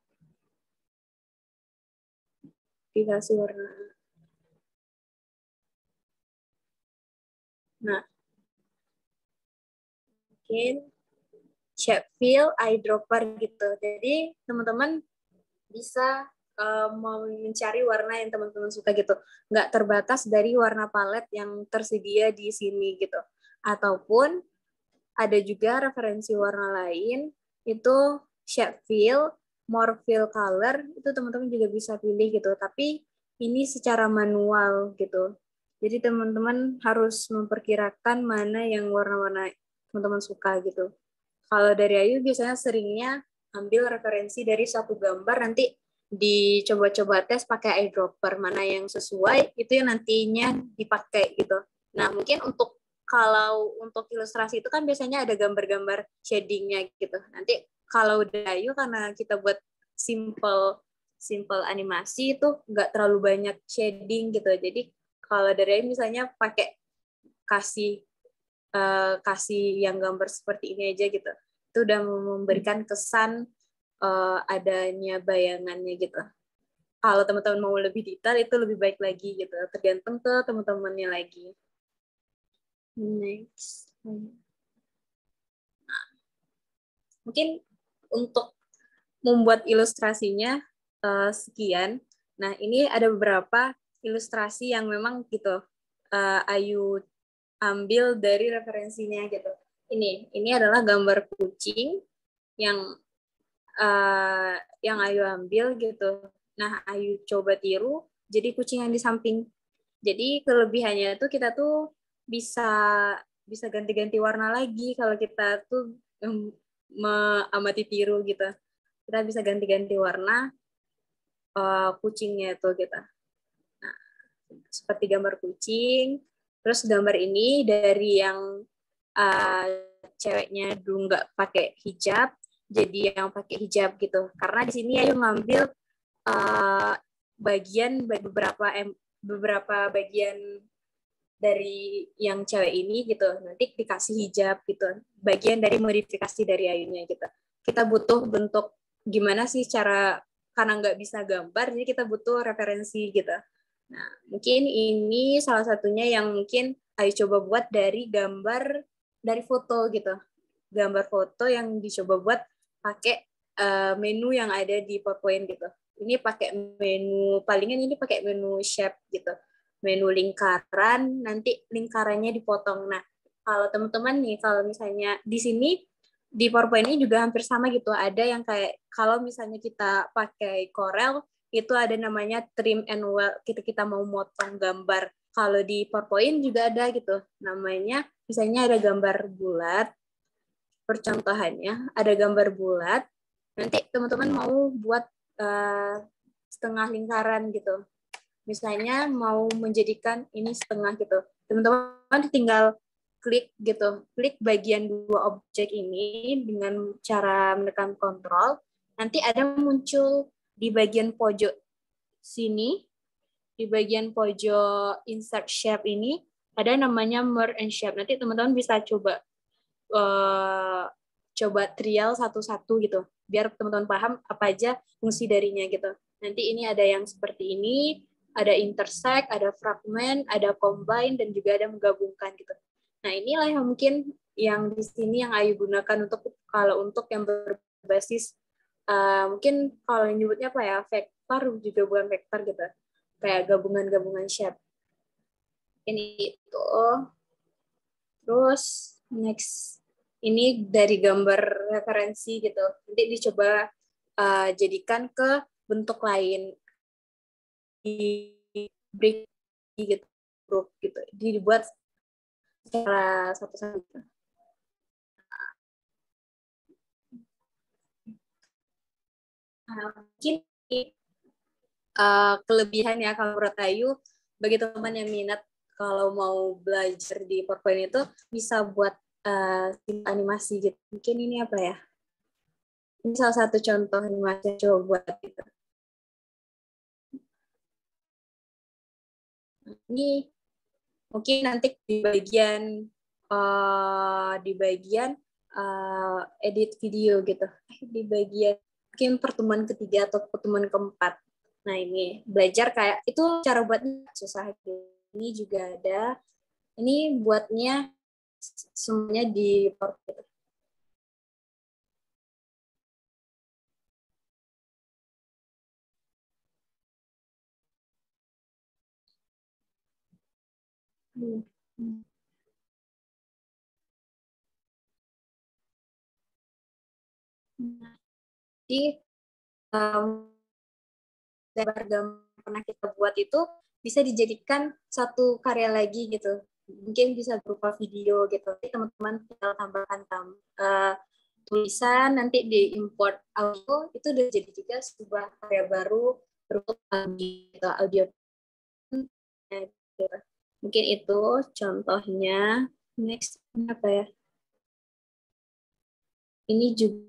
S4: dikasih warna. Nah, mungkin shape fill, eyedropper gitu. Jadi teman-teman bisa mencari warna yang teman-teman suka gitu. Nggak terbatas dari warna palet yang tersedia di sini gitu. Ataupun ada juga referensi warna lain, itu shape fill, more fill color, itu teman-teman juga bisa pilih gitu. Tapi ini secara manual gitu. Jadi teman-teman harus memperkirakan mana yang warna-warna teman-teman suka gitu. Kalau dari Ayu biasanya seringnya ambil referensi dari satu gambar, nanti dicoba-coba tes pakai eyedropper, mana yang sesuai itu yang nantinya dipakai gitu. Nah mungkin kalau untuk ilustrasi itu kan biasanya ada gambar-gambar shadingnya gitu. Nanti kalau dari Ayu karena kita buat simple animasi itu nggak terlalu banyak shading gitu. Jadi kalau dari Ayu misalnya pakai kasih kasih yang gambar seperti ini aja gitu, itu udah memberikan kesan adanya bayangannya gitu. Kalau teman-teman mau lebih detail itu lebih baik lagi gitu, tergantung ke teman-temannya lagi. Next. Nah, mungkin untuk membuat ilustrasinya sekian. Nah ini ada beberapa ilustrasi yang memang gitu Ayu ambil dari referensinya gitu. Ini adalah gambar kucing yang Ayu ambil gitu. Nah, Ayu coba tiru jadi kucing yang di samping. Jadi kelebihannya tuh kita tuh bisa bisa ganti-ganti warna lagi kalau kita tuh mengamati tiru gitu. Kita bisa ganti-ganti warna kucingnya tuh gitu. Nah, seperti gambar kucing. Terus gambar ini dari yang ceweknya dulu nggak pakai hijab, jadi yang pakai hijab gitu. Karena di sini Ayu ngambil beberapa bagian dari yang cewek ini gitu, nanti dikasih hijab gitu. Bagian dari modifikasi dari Ayunya gitu. Kita butuh bentuk gimana sih cara, karena nggak bisa gambar, jadi kita butuh referensi gitu. Nah, mungkin ini salah satunya yang mungkin Ayu coba buat dari gambar, dari foto gitu. Gambar foto yang dicoba buat pakai menu yang ada di PowerPoint gitu. Ini pakai menu, palingan ini pakai menu shape gitu. Menu lingkaran, nanti lingkarannya dipotong. Nah, kalau teman-teman nih, kalau misalnya di sini, di PowerPoint ini juga hampir sama gitu. Ada yang kayak, kalau misalnya kita pakai Corel, itu ada namanya trim and weld, kita mau motong gambar. Kalau di PowerPoint juga ada gitu, namanya misalnya ada gambar bulat, percontohannya ada gambar bulat, nanti teman-teman mau buat setengah lingkaran gitu, misalnya mau menjadikan ini setengah gitu, teman-teman tinggal klik gitu, klik bagian dua objek ini dengan cara menekan kontrol, nanti ada muncul di bagian pojok sini, di bagian pojok insert shape ini ada namanya merge and shape. Nanti teman-teman bisa coba trial satu-satu gitu, biar teman-teman paham apa aja fungsi darinya gitu. Nanti ini ada yang seperti ini, ada intersect, ada fragment, ada combine, dan juga ada menggabungkan gitu. Nah inilah yang mungkin yang di sini yang Ayu gunakan untuk yang berbasis mungkin kalau nyebutnya apa ya, vektor juga bukan vektor gitu, kayak gabungan-gabungan shape. Ini itu. Terus next, ini dari gambar referensi gitu. Nanti dicoba jadikan ke bentuk lain, di break gitu, grup gitu. Dibuat secara satu-satu. Mungkin kelebihan ya kalau menurut Ayu, bagi teman yang minat kalau mau belajar di PowerPoint itu bisa buat animasi gitu. Mungkin ini apa ya? Ini salah satu contoh animasi yang coba buat gitu. Ini mungkin nanti di bagian edit video gitu, di bagian mungkin pertemuan ketiga atau pertemuan keempat. Nah ini belajar kayak itu cara buatnya susah. Ini juga ada. Ini buatnya semuanya di PowerPoint. Jadi gambar yang pernah kita buat itu bisa dijadikan satu karya lagi gitu. Mungkin bisa berupa video gitu. Nanti teman-teman tinggal tambahkan tulisan, nanti diimport audio, itu udah jadi juga sebuah karya baru berbentuk audio. Gitu. Mungkin itu contohnya. Next apa ya? Ini juga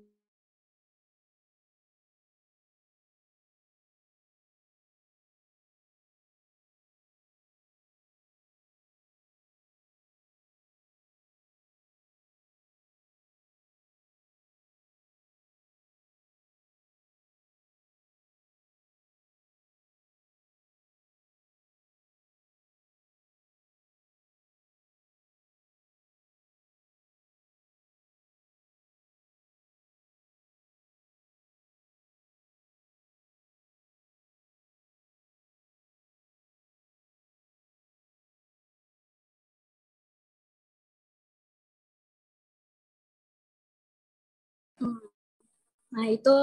S4: nah itu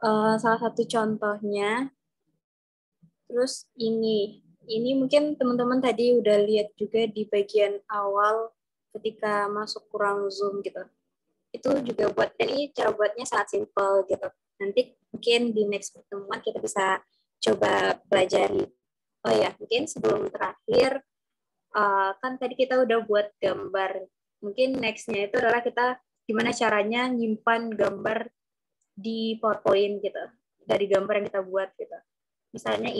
S4: salah satu contohnya. Terus ini mungkin teman-teman tadi udah lihat juga di bagian awal ketika masuk kurang Zoom gitu. Itu juga ini cara buatnya sangat simpel gitu. Nanti mungkin di next pertemuan kita bisa coba pelajari. Oh ya, mungkin sebelum terakhir, kan tadi kita udah buat gambar. Mungkin next-nya itu adalah kita gimana caranya nyimpan gambar di PowerPoint gitu. Dari gambar yang kita buat gitu. Misalnya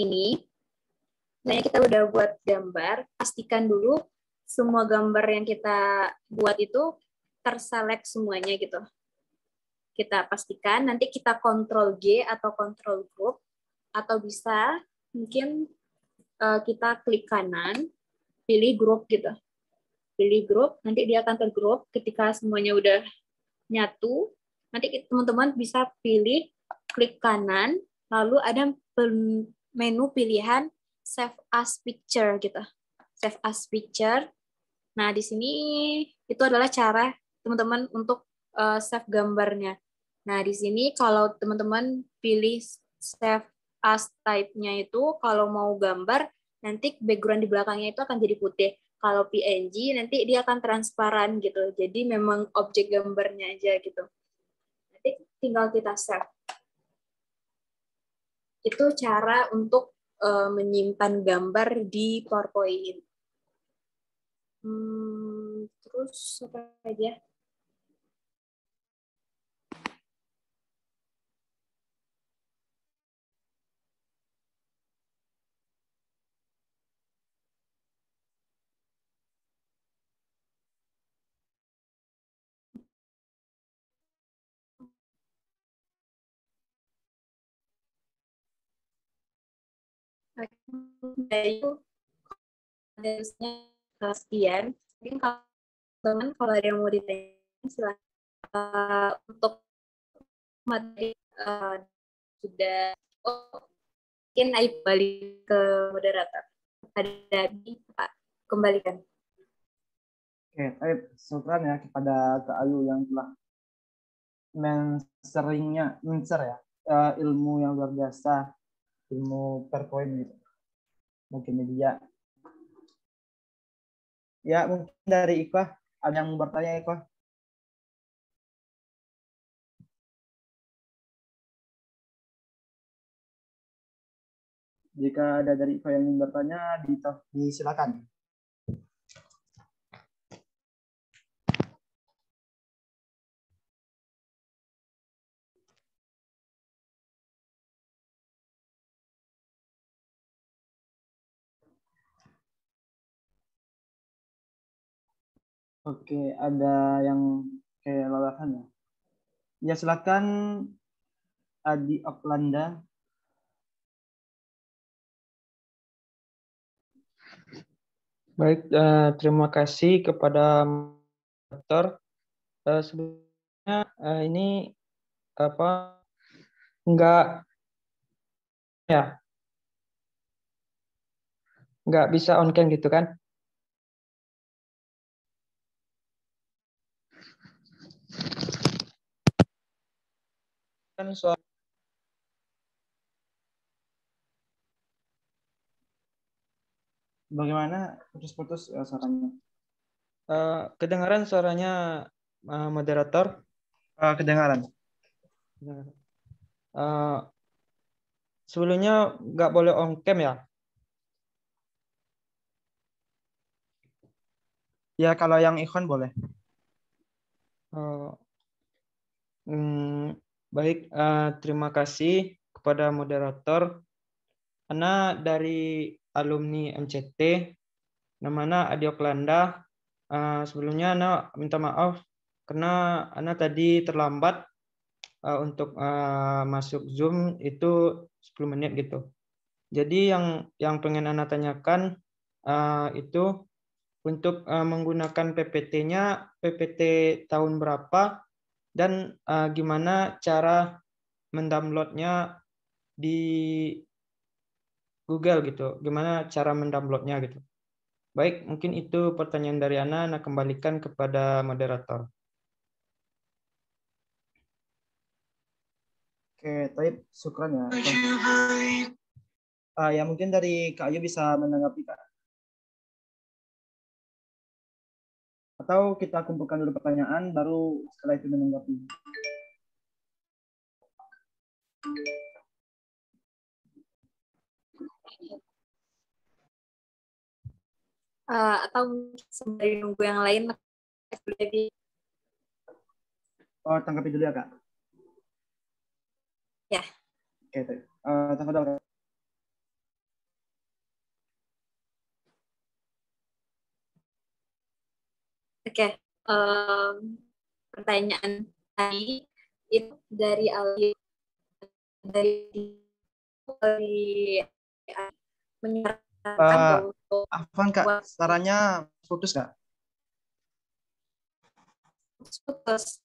S4: kita udah buat gambar, pastikan dulu semua gambar yang kita buat itu terselect semuanya gitu. Kita pastikan, nanti kita Ctrl G atau Ctrl Group, atau bisa mungkin kita klik kanan, pilih grup gitu. Pilih grup, nanti dia akan tergrup. Ketika semuanya udah nyatu, nanti teman-teman bisa pilih, klik kanan, lalu ada menu pilihan Save as Picture gitu. Save as Picture. Nah, di sini itu adalah cara teman-teman untuk save gambarnya. Nah, di sini kalau teman-teman pilih Save as Type-nya itu, kalau mau gambar, nanti background di belakangnya itu akan jadi putih. Kalau PNG, nanti dia akan transparan gitu. Jadi memang objek gambarnya aja gitu. Nanti tinggal kita save. Itu cara untuk menyimpan gambar di PowerPoint. Terus apa aja? Itu harusnya sekian. Mungkin kalau teman kalau ada yang mau ditanya silakan. Untuk materi sudah mungkin Aib balik ke moderator. Ada di Pak, kembalikan.
S2: Oke, Aib, syukran ya kepada Kak Ayu yang telah men-share ya ilmu yang luar biasa, ilmu PowerPoint gitu, multimedia. Ya, mungkin dari Iqbal, ada yang mau bertanya Iqbal? Jika ada dari Iqbal yang ingin bertanya, disilakan. Oke, ada yang kelelahan ya. Ya, silakan Adi Oklanda.
S5: Baik, terima kasih kepada moderator. Sebenarnya ini apa nggak bisa on cam gitu kan? Kan soal
S2: Bagaimana putus-putus suaranya?
S5: Kedengaran suaranya moderator?
S2: Kedengaran.
S5: Eh, Sebelumnya nggak boleh on cam ya?
S2: Ya kalau yang Ikhwan boleh.
S5: Eh, Baik, terima kasih kepada moderator. Ana dari alumni MCT, namanya Adi Oklanda. Sebelumnya Ana minta maaf karena Ana tadi terlambat untuk masuk Zoom itu 10 menit gitu. Jadi yang pengen Ana tanyakan itu untuk menggunakan PPT-nya, PPT tahun berapa dan gimana cara mendownloadnya di Google gitu. Gimana cara mendownloadnya gitu. Baik, mungkin itu pertanyaan dari Ana kembalikan kepada moderator.
S2: Oke, Taib, syukran ya. Ya mungkin dari Kak Ayu bisa menanggapi Kak. Atau kita kumpulkan dulu pertanyaan, baru setelah itu menanggapi.
S4: Atau sembari nunggu yang lain jadi
S2: Oh, tanggapi dulu ya Kak.
S4: ya.
S2: Oke, Taib. Tanggapi dulu.
S4: Oke, pertanyaan tadi itu dari Ali dari menyarankan bahwa untuk
S2: Afwan Kak, suaranya putus Kak?
S4: putus.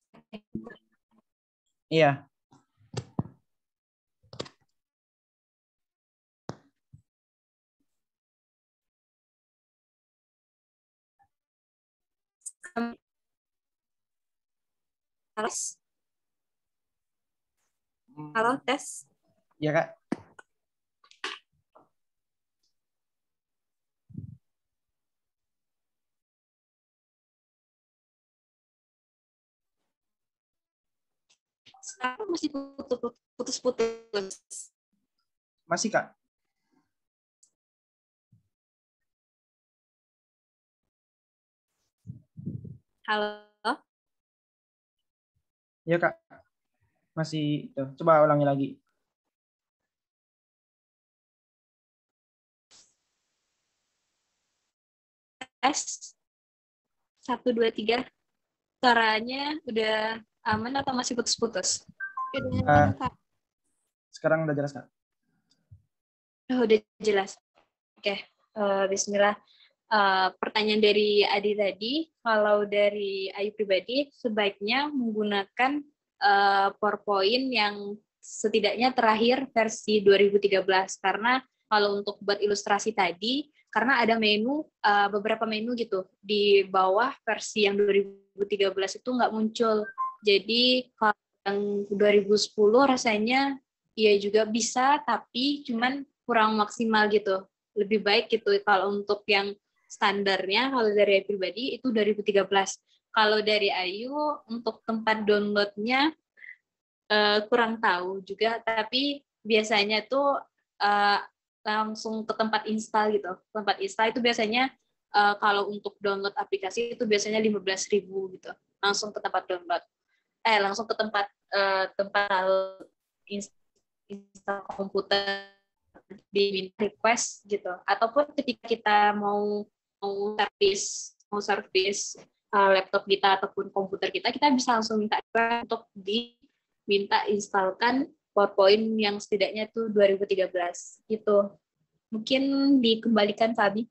S2: Iya.
S4: Halo, tes.
S2: Iya Kak.
S4: Sekarang masih putus-putus.
S2: Masih Kak?
S4: Halo.
S2: Iya Kak. Masih itu. Coba ulangi lagi.
S4: Tes. 1, 2, 3. Suaranya udah aman atau masih putus-putus?
S2: Sekarang udah jelas Kak?
S4: Oh, udah jelas. Oke, bismillah. Pertanyaan dari Adi tadi, kalau dari Ayu pribadi, sebaiknya menggunakan PowerPoint yang setidaknya terakhir versi 2013. Karena kalau untuk buat ilustrasi tadi, karena ada menu, beberapa menu gitu, di bawah versi yang 2013 itu nggak muncul. Jadi kalau yang 2010 rasanya ya juga bisa, tapi cuman kurang maksimal gitu. Lebih baik gitu kalau untuk yang standarnya kalau dari Ayu pribadi itu 2013. Kalau dari Ayu untuk tempat downloadnya kurang tahu juga, tapi biasanya tuh langsung ke tempat install gitu. Tempat install itu biasanya kalau untuk download aplikasi itu biasanya 15.000 gitu. Langsung ke tempat download. Langsung ke tempat install komputer diminta request gitu, ataupun ketika kita mau servis laptop kita ataupun komputer kita bisa langsung minta request untuk diminta instalkan PowerPoint yang setidaknya itu 2013 gitu. Mungkin dikembalikan Fabi.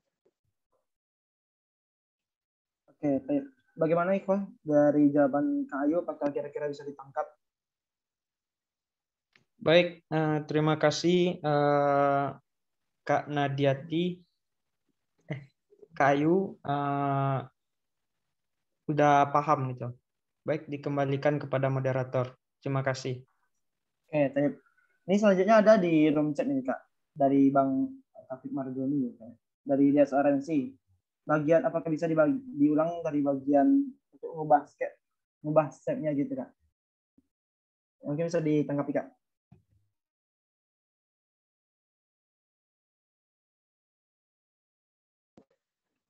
S2: Oke, baik. Bagaimana Ikhwan dari jawaban Kak Ayu, apakah kira-kira bisa ditangkap?
S5: Baik, terima kasih Kak Nadiati, Kak Ayu, udah paham gitu. Baik, dikembalikan kepada moderator. Terima kasih.
S2: Oke, baik. Ini selanjutnya ada di room chat nih Kak, dari Bang Taufik Marjoni. dari lihat RNC. Bagian apakah bisa diulang dari bagian untuk ngubah step-nya gitu Kak? Mungkin bisa ditanggapi Kak.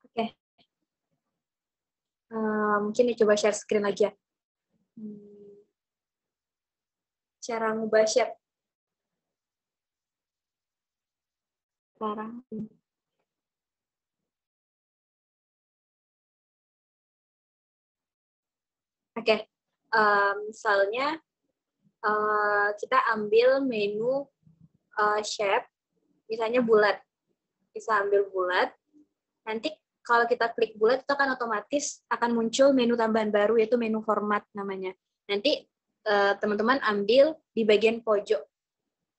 S4: Oke. Mungkin dicoba share screen lagi ya. Cara ngubah shape. Sekarang. Oke. Misalnya kita ambil menu shape, misalnya bulat. Bisa ambil bulat. Nanti kalau kita klik bulat itu akan otomatis akan muncul menu tambahan baru yaitu menu format namanya. Nanti teman-teman ambil di bagian pojok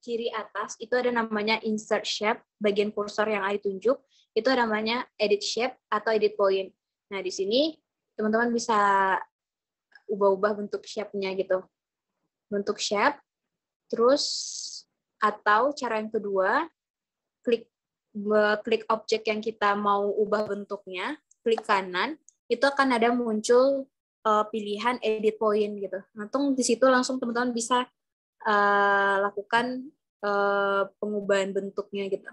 S4: kiri atas itu ada namanya insert shape, bagian kursor yang Ayu tunjuk itu ada namanya edit shape atau edit point. Nah, di sini teman-teman bisa ubah-ubah bentuk shape-nya gitu. Bentuk shape, terus atau cara yang kedua, klik objek yang kita mau ubah bentuknya, klik kanan, itu akan ada muncul pilihan edit point gitu. Langsung di situ langsung teman-teman bisa lakukan pengubahan bentuknya gitu.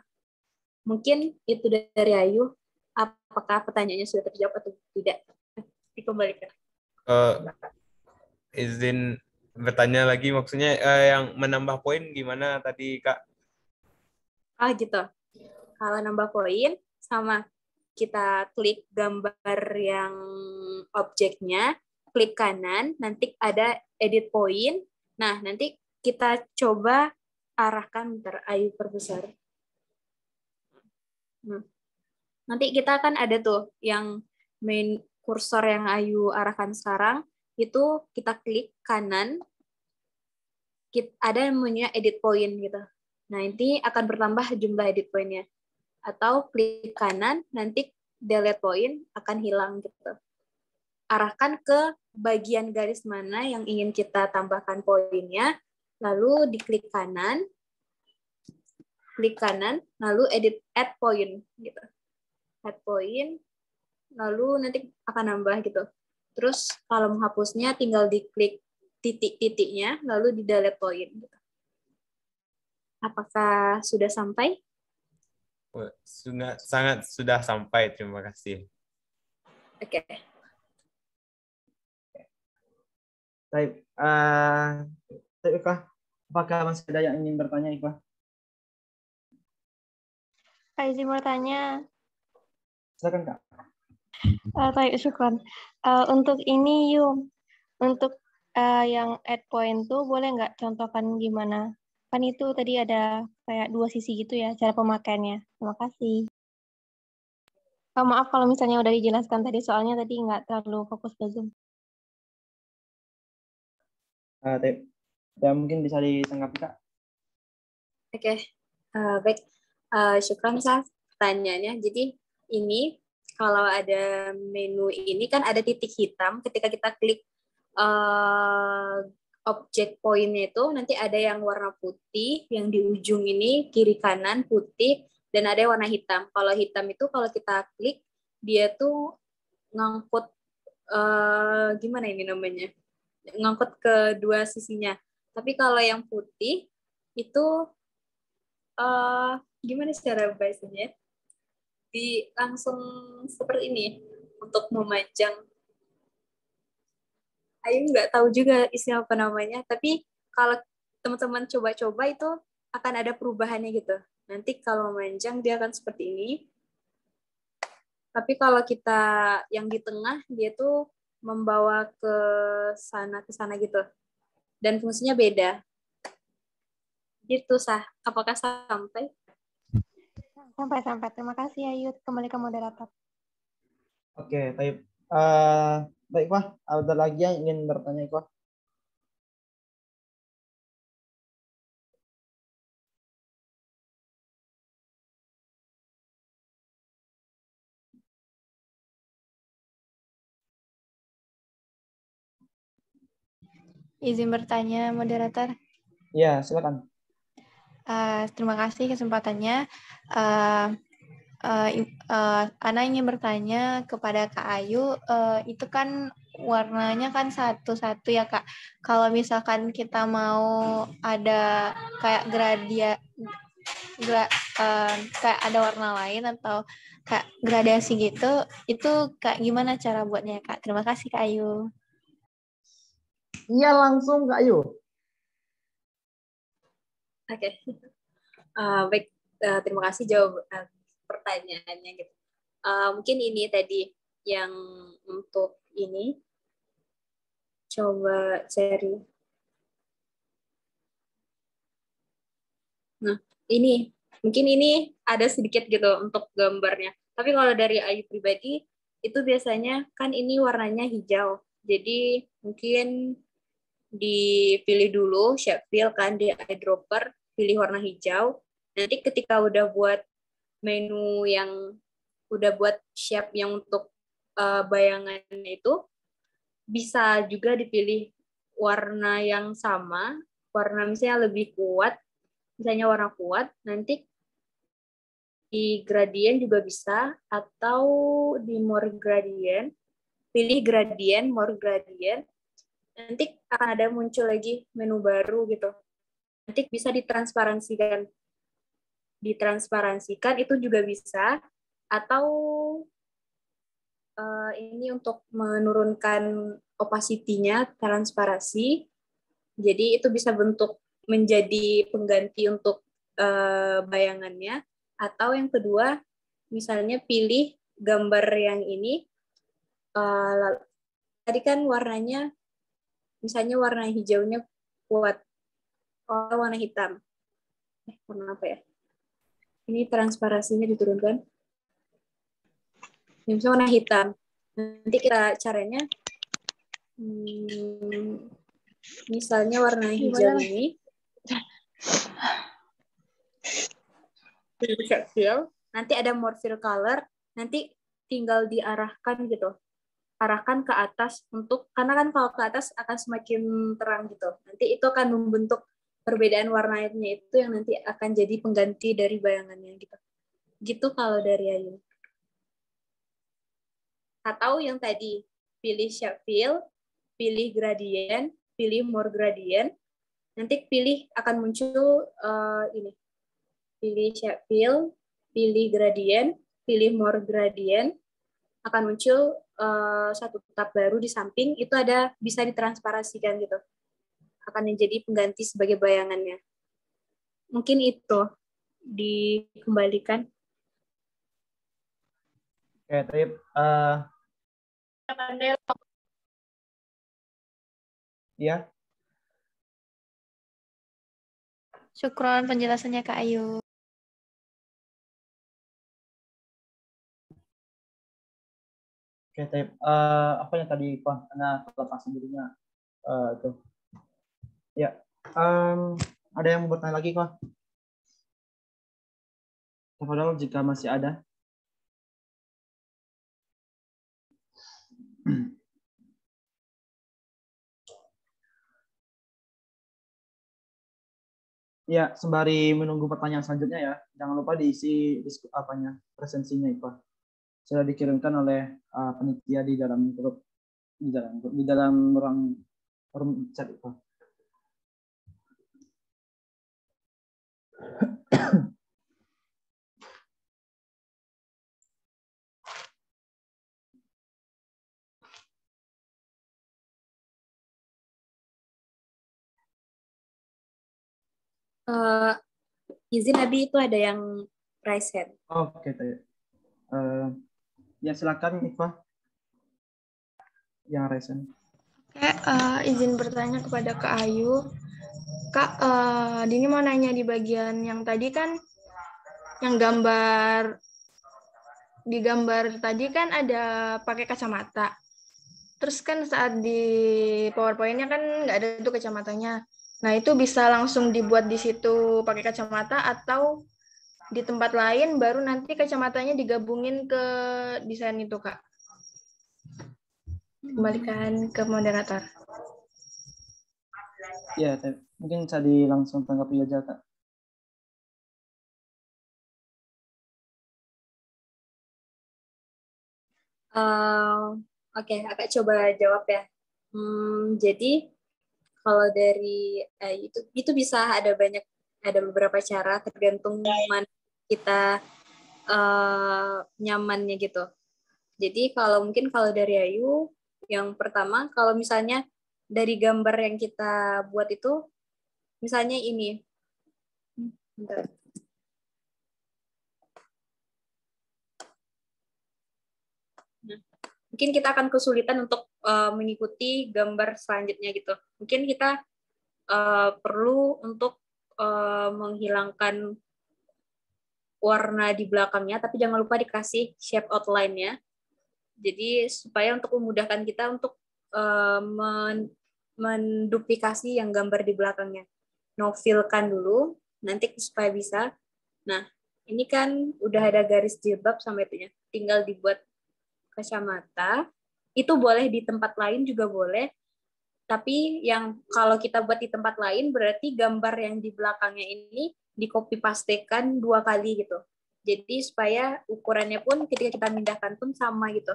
S4: Mungkin itu dari Ayu. Apakah pertanyaannya sudah terjawab atau tidak? Dikembalikan.
S6: Izin bertanya lagi, maksudnya yang menambah poin gimana tadi Kak?
S4: Gitu. Kalau nambah poin sama kita klik gambar yang objeknya, klik kanan, nanti ada edit point. Nah, nanti kita coba arahkan, bentar, Ayu perbesar. Nanti kita akan ada tuh yang main kursor yang Ayu arahkan sekarang, itu kita klik kanan, ada menunya edit point gitu. Nah, ini akan bertambah jumlah edit point-nya. Atau klik kanan, nanti delete point akan hilang gitu. Arahkan ke bagian garis mana yang ingin kita tambahkan poinnya, lalu diklik kanan, lalu add point gitu. Add point, lalu nanti akan nambah gitu. Terus kalau menghapusnya tinggal diklik titik-titiknya, lalu di delete point gitu. Apakah sudah sampai?
S6: Sudah sampai, terima kasih.
S4: Oke.
S2: Baik, Iqbal, apakah masih ada yang ingin bertanya, Iqbal?
S7: Kak izin bertanya.
S2: Silakan Kak.
S7: Baik, syukran. Untuk ini untuk yang add point tuh boleh nggak contohkan gimana? Kan itu tadi ada kayak dua sisi gitu ya cara pemakaiannya. Terima kasih. Maaf kalau misalnya udah dijelaskan tadi, soalnya tadi nggak terlalu fokus ke Zoom.
S2: Ya, mungkin bisa ditanggapi Kak.
S4: Oke, baik. Syukran Saf pertanyaannya. Jadi ini kalau ada menu ini kan ada titik hitam ketika kita klik objek poinnya itu nanti ada yang warna putih, yang di ujung ini kiri kanan putih, dan ada yang warna hitam. Kalau hitam itu kalau kita klik dia tuh ngangkut gimana ini namanya? Ngangkut ke dua sisinya. Tapi kalau yang putih itu gimana cara bahasanya? Langsung seperti ini untuk memanjang. Ayu nggak tahu juga istilah apa namanya, tapi kalau teman-teman coba-coba itu akan ada perubahannya gitu. Nanti kalau memanjang dia akan seperti ini. Tapi kalau kita yang di tengah dia tuh membawa ke sana gitu. Dan fungsinya beda. Gitu Sah. Apakah sampai?
S7: Sampai. Terima kasih Ayu. Kembali ke moderator.
S2: Oke, baik. Baik, Pak. Ada lagi yang ingin bertanya, Pak?
S7: Izin bertanya, moderator.
S2: Ya, silakan.
S7: Terima kasih kesempatannya. Ana ingin bertanya kepada Kak Ayu, itu kan warnanya kan satu-satu ya Kak. Kalau misalkan kita mau ada kayak kayak ada warna lain atau kayak gradasi gitu, itu Kak gimana cara buatnya Kak? Terima kasih Kak Ayu.
S2: Iya langsung Kak Ayu.
S4: Oke. Baik, terima kasih jawab pertanyaannya gitu. Mungkin ini tadi yang untuk ini coba cari. Nah, ini mungkin ini ada sedikit gitu untuk gambarnya. Tapi kalau dari Ayu pribadi itu biasanya kan ini warnanya hijau. Jadi mungkin dipilih dulu shape fill kan di eyedropper, pilih warna hijau. Nanti ketika udah buat menu yang udah buat shape yang untuk bayangan itu bisa juga dipilih warna yang sama, warna misalnya lebih kuat, misalnya warna kuat, nanti di gradient juga bisa, atau di more gradient, pilih gradient, more gradient, nanti akan ada muncul lagi menu baru gitu. Nanti bisa ditransparansikan. Ditransparansikan itu juga bisa, atau ini untuk menurunkan opacity-nya, transparasi. Jadi itu bisa bentuk menjadi pengganti untuk bayangannya. Atau yang kedua, misalnya pilih gambar yang ini. Tadi kan warnanya, misalnya warna hijaunya kuat. Warna hitam. Warna apa ya? Ini transparasinya diturunkan. Ini misalnya warna hitam. Nanti kita caranya, misalnya warna hijau ini, fill, nanti ada more fill color, nanti tinggal diarahkan gitu, arahkan ke atas untuk, karena kan kalau ke atas akan semakin terang gitu, nanti itu akan membentuk perbedaan warnanya itu yang nanti akan jadi pengganti dari bayangannya gitu. Gitu kalau dari Ayu. Atau yang tadi, pilih shape fill, pilih gradient, pilih more gradient, nanti pilih akan muncul ini. Pilih shape fill, pilih gradient, pilih more gradient, akan muncul satu tab baru di samping, itu ada bisa ditransparasikan gitu. Akan menjadi pengganti sebagai bayangannya. Mungkin itu dikembalikan.
S2: Oke, Trip. Ya.
S7: Syukron penjelasannya Kak Ayu.
S2: Oke, Trip. Apa yang tadi Pak karena kelepasan dirinya itu. Ya. Ada yang mau bertanya lagi Pak? Padahal jika masih ada. Ya, sembari menunggu pertanyaan selanjutnya ya, jangan lupa diisi presensinya Ipa. Sudah dikirimkan oleh panitia di dalam grup, di dalam ruang forum chat Ipa.
S4: Izin Abi itu ada yang raise hand.
S2: Oke, ya silakan Ipa. Yang raise hand.
S7: Izin bertanya kepada Kak Ayu. Kak, Dini mau nanya di bagian yang tadi kan, yang di gambar tadi kan ada pakai kacamata. Terus kan saat di PowerPoint-nya kan nggak ada tuh kacamatanya. Nah, itu bisa langsung dibuat di situ pakai kacamata atau di tempat lain baru nanti kacamatanya digabungin ke desain itu, Kak. Kembalikan ke moderator.
S2: Ya, mungkin bisa langsung tanggapi aja Kak.
S4: Oke, Kakak coba jawab ya. Jadi kalau dari itu bisa ada beberapa cara tergantung mana kita nyamannya gitu. Jadi mungkin kalau dari Ayu, yang pertama kalau misalnya dari gambar yang kita buat itu, misalnya ini. Bentar. Mungkin kita akan kesulitan untuk mengikuti gambar selanjutnya gitu. Mungkin kita perlu untuk menghilangkan warna di belakangnya, tapi jangan lupa dikasih shape outline-nya. Jadi supaya untuk memudahkan kita untuk menduplikasi yang gambar di belakangnya. No-fill-kan dulu, nanti supaya bisa. Nah, ini kan udah ada garis jilbab sama itunya. Tinggal dibuat kacamata. Itu boleh di tempat lain juga boleh. Tapi yang kalau kita buat di tempat lain, berarti gambar yang di belakangnya ini di copy pastekan 2 kali gitu. Jadi supaya ukurannya pun ketika kita pindahkan pun sama gitu.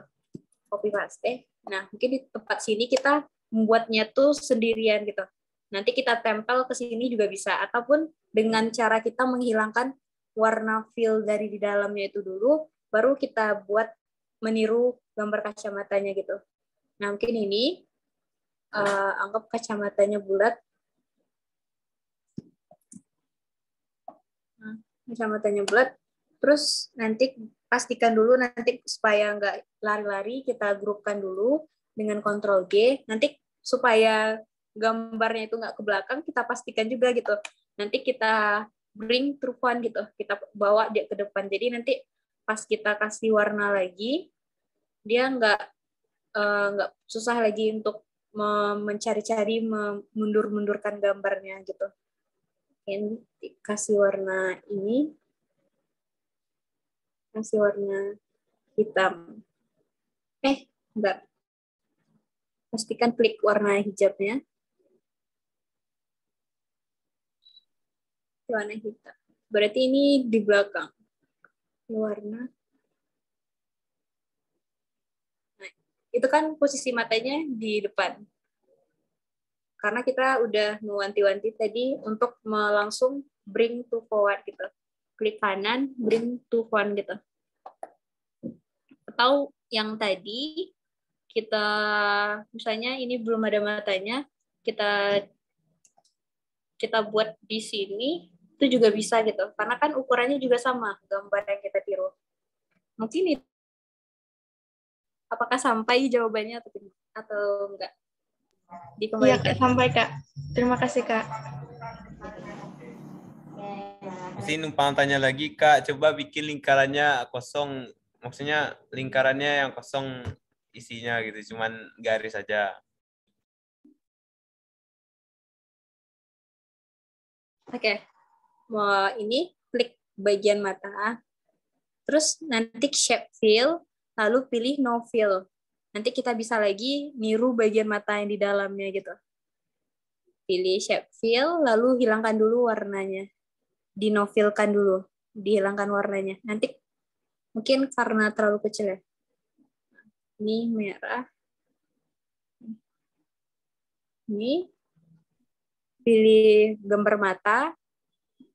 S4: Copy paste. Nah, mungkin di tempat sini kita membuatnya tuh sendirian gitu. Nanti kita tempel ke sini juga bisa. Ataupun dengan cara kita menghilangkan warna fill dari di dalamnya itu dulu, baru kita buat meniru gambar kacamatanya gitu. Nah, mungkin ini anggap kacamatanya bulat. Nah, kacamatanya bulat. Terus nanti pastikan dulu nanti supaya nggak lari-lari, kita grupkan dulu dengan Ctrl G. Nanti supaya gambarnya itu nggak ke belakang, kita pastikan juga gitu. Nanti kita bring to front gitu, kita bawa dia ke depan. Jadi nanti pas kita kasih warna lagi, dia nggak susah lagi untuk mencari-cari, mundur-mundurkan gambarnya gitu. Ini kasih warna ini, kasih warna hitam. Enggak. Pastikan klik warna hijabnya. Warna hitam. Berarti ini di belakang. Warna. Nah, itu kan posisi matanya di depan. Karena kita udah mewanti-wanti tadi untuk langsung bring to forward gitu. Klik kanan, bring to front gitu. Atau yang tadi kita misalnya ini belum ada matanya, kita buat di sini itu juga bisa gitu. Karena kan ukurannya juga sama gambar yang kita tiru. Mungkin itu. Apakah sampai jawabannya atau enggak?
S7: Iya, Kak, sampai, Kak. Terima kasih, Kak.
S6: Masih numpang tanya lagi, Kak. Coba bikin lingkarannya kosong. Maksudnya lingkarannya yang kosong isinya gitu. Cuman garis saja.
S4: Oke. Ini klik bagian mata. Terus nanti shape fill, lalu pilih no fill. Nanti kita bisa lagi niru bagian mata yang di dalamnya gitu. Pilih shape fill, lalu hilangkan dulu warnanya. Dinofilkan dulu, dihilangkan warnanya. Nanti mungkin karena terlalu kecil ya. Ini merah. Ini pilih gambar mata,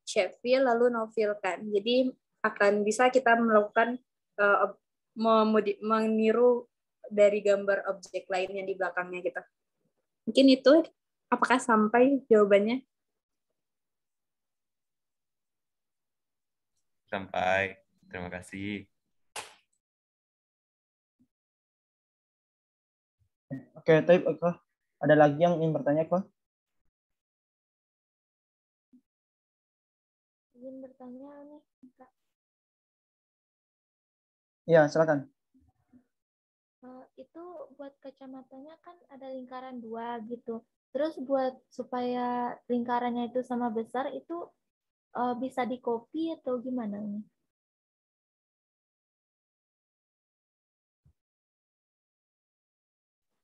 S4: shape fill, lalu no-fill-kan. Jadi akan bisa kita melakukan meniru dari gambar objek lain yang di belakangnya gitu. Mungkin itu, apakah sampai jawabannya?
S6: Sampai. Terima kasih.
S2: Oke, tapi ada lagi yang ingin bertanya, Kak?
S7: Ingin bertanya nih, Kak.
S2: Iya, silakan.
S7: Itu buat kacamatanya kan ada lingkaran 2 gitu. Terus buat supaya lingkarannya itu sama besar itu bisa di-copy atau gimana nih?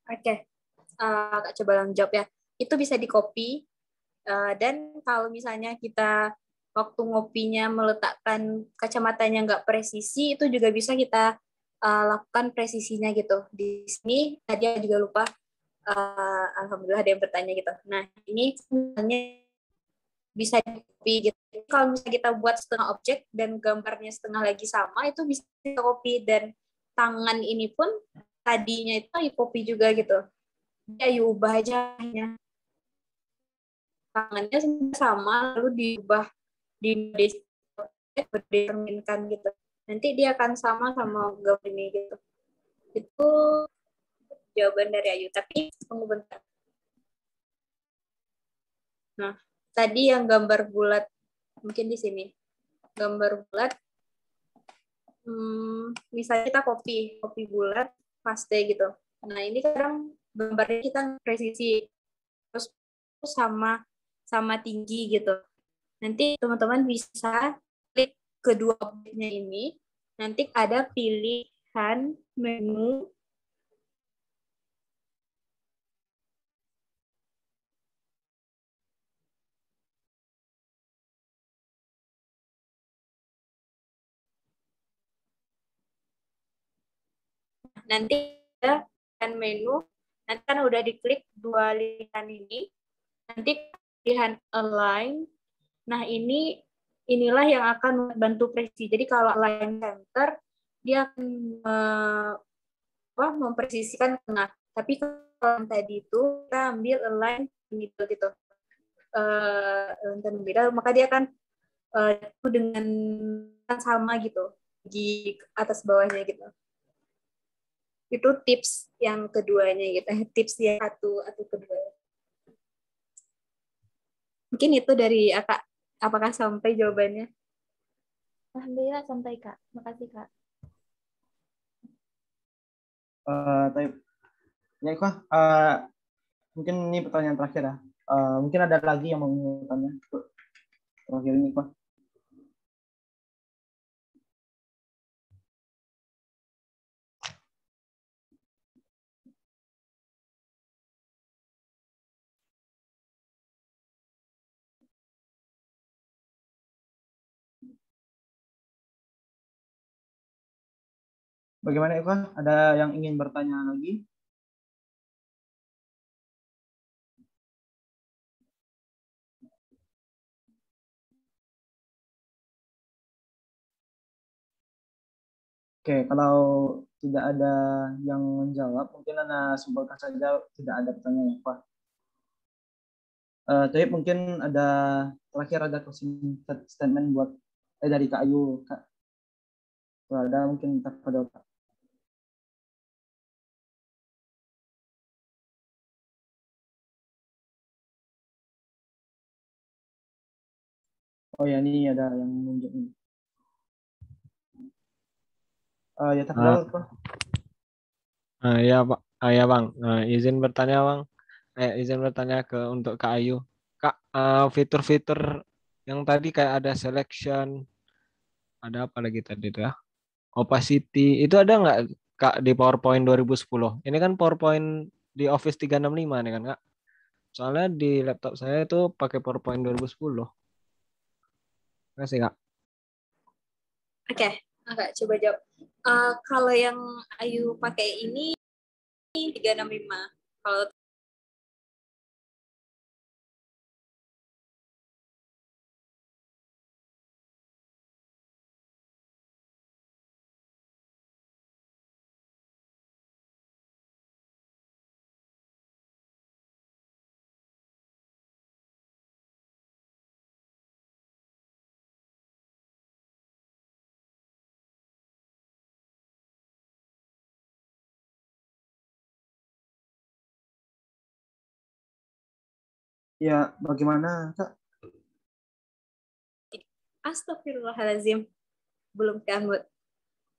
S4: Oke, Kak coba jawab ya. Itu bisa di-copy, dan kalau misalnya kita waktu ngopinya meletakkan kacamatanya nggak presisi, itu juga bisa kita lakukan presisinya gitu. Di sini tadi juga lupa, alhamdulillah ada yang bertanya gitu. Nah, ini sebenarnya bisa di-copy gitu. Kalau misalnya kita buat setengah objek dan gambarnya setengah lagi sama, itu bisa kita copy, dan tangan ini pun tadinya itu copy juga gitu. Jadi ubah aja hanya tangannya sama, lalu diubah dideterminkan gitu. Nanti dia akan sama gambar ini gitu. Itu jawaban dari Ayu. Tapi tunggu bentar. Nah, tadi yang gambar bulat, mungkin di sini. Gambar bulat, misalnya kita copy bulat, paste gitu. Nah, ini sekarang gambarnya kita presisi, terus sama tinggi gitu. Nanti teman-teman bisa klik kedua objeknya ini, nanti ada pilihan menu nanti ada menu, nanti kan udah diklik dua pilihan ini, nanti pilihan align. Nah, inilah yang akan membantu presisi. Jadi kalau align center, dia akan mempresisikan tengah. Tapi kalau tadi itu kita ambil align middle gitu, maka dia akan dengan sama gitu di atas bawahnya gitu. Itu tips yang keduanya gitu, tips yang satu atau kedua. Mungkin itu dari Kak. Apakah sampai jawabannya?
S1: Alhamdulillah sampai, Kak. Makasih, Kak.
S2: Ya, Ikhwah, mungkin ini pertanyaan terakhir ya. Mungkin ada lagi yang mau bertanya terakhir ini, Ikhwah. Bagaimana, Ikhwah? Ada yang ingin bertanya lagi? Oke, kalau tidak ada yang menjawab, mungkin Anda simpulkan saja tidak ada pertanyaan, Ikhwah. Tapi mungkin terakhir ada closing statement buat dari Kak Ayu, Kak. Kalau ada mungkin pada Kak. Oh ya, ini ada yang menunjuk ini. Ya, tafadhol, Pak.
S8: Ya, Pak. Ya, Bang. Izin bertanya, Bang. Izin bertanya untuk Kak Ayu. Kak, fitur-fitur yang tadi kayak ada selection, ada apa lagi tadi tuh ya? Opacity, itu ada nggak Kak di PowerPoint 2010? Ini kan PowerPoint di Office 365 nih kan, Kak? Soalnya di laptop saya itu pakai PowerPoint 2010. Terima kasih, Kak.
S4: Oke, Kak, coba jawab. Kalau yang Ayu pakai ini 365. Kalau
S2: Ya, bagaimana, Kak?
S4: Astagfirullahaladzim, belum keanggut.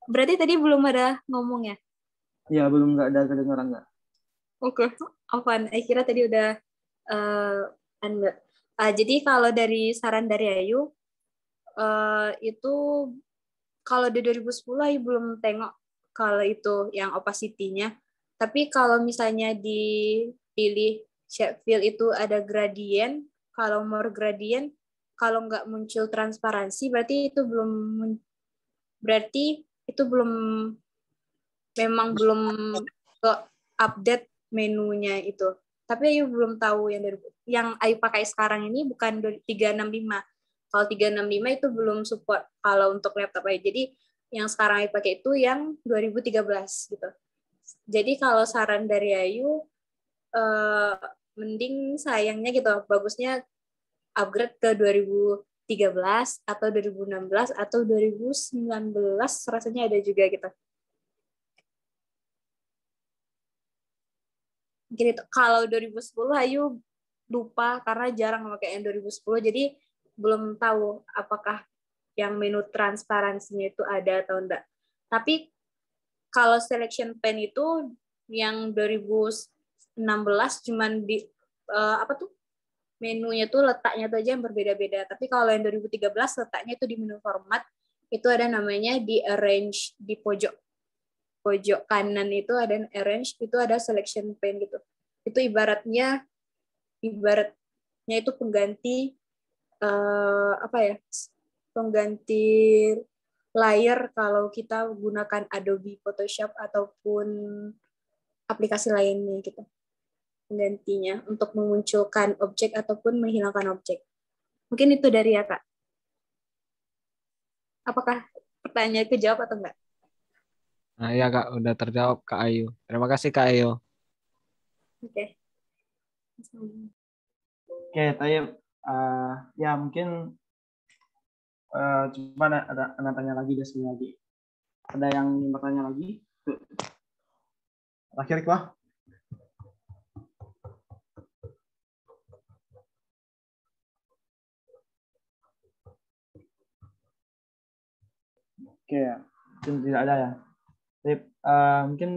S4: Berarti tadi belum ada ngomong ya?
S2: Ya, belum nggak ada kedengaran, nggak?
S4: Oke, apaan? Kira tadi udah enggak. Jadi kalau dari saran dari Ayu, itu kalau di 2010 Ayu belum tengok kalau itu yang opacity-nya. Tapi kalau misalnya dipilih shape fill itu ada gradient, kalau more gradient, kalau nggak muncul transparansi, berarti itu belum memang belum ke update menunya itu. Tapi Ayu belum tahu yang Ayu pakai sekarang ini bukan 365. Kalau 365 itu belum support kalau untuk laptop Ayu. Jadi yang sekarang Ayu pakai itu yang 2013 gitu. Jadi kalau saran dari Ayu, mending sayangnya gitu, bagusnya upgrade ke 2013 atau 2016 atau 2019 rasanya ada juga gitu. Mungkin itu. Kalau 2010 Ayu lupa karena jarang memakai yang 2010, jadi belum tahu apakah yang menu transparansinya itu ada atau enggak. Tapi kalau selection pane itu yang 2016 cuman di menunya tuh letaknya tuh aja yang berbeda-beda. Tapi kalau yang 2013 letaknya itu di menu format, itu ada namanya di arrange di pojok kanan itu ada arrange, itu ada selection pane gitu. Itu ibaratnya itu pengganti pengganti layer kalau kita gunakan Adobe Photoshop ataupun aplikasi lainnya gitu. Penggantinya untuk memunculkan objek ataupun menghilangkan objek. Mungkin itu dari ya, Kak. Apakah pertanyaan itu jawab atau enggak?
S8: Nah, ya Kak, udah terjawab Kak Ayu. Terima kasih Kak Ayu.
S4: Oke.
S2: Oke, Tayyip. Ya mungkin coba ada tanya lagi deh sekali lagi. Ada yang ingin bertanya lagi? Terakhir, Iqbal. Oke, mungkin tidak ada ya. Tayyip, mungkin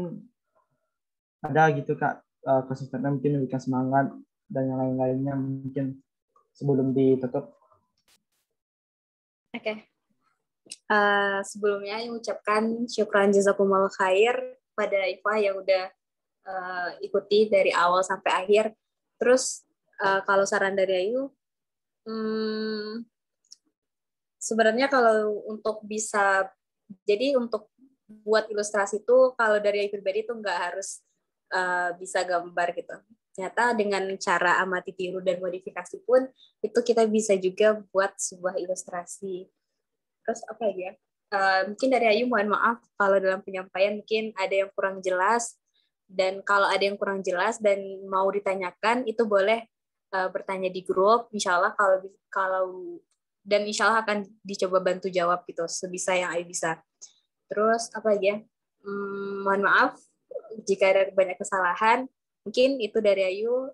S2: ada gitu Kak, kesempatan mungkin memberikan semangat dan yang lain-lainnya mungkin sebelum ditutup.
S4: Oke. Sebelumnya yang ucapkan syukran jazakumullah khair pada Ifa yang udah ikuti dari awal sampai akhir. Terus kalau saran dari Ayu, sebenarnya kalau untuk bisa, jadi untuk buat ilustrasi itu kalau dari Ayu pribadi itu nggak harus bisa gambar gitu. Ternyata dengan cara amati, tiru, dan modifikasi pun itu kita bisa juga buat sebuah ilustrasi. Terus apa ya? Mungkin dari Ayu mohon maaf kalau dalam penyampaian mungkin ada yang kurang jelas, dan kalau ada yang kurang jelas dan mau ditanyakan itu boleh bertanya di grup. Insya Allah dan insya Allah akan dicoba bantu jawab gitu sebisa yang Ayu bisa. Terus apa lagi ya? Mohon maaf jika ada banyak kesalahan. Mungkin itu dari Ayu,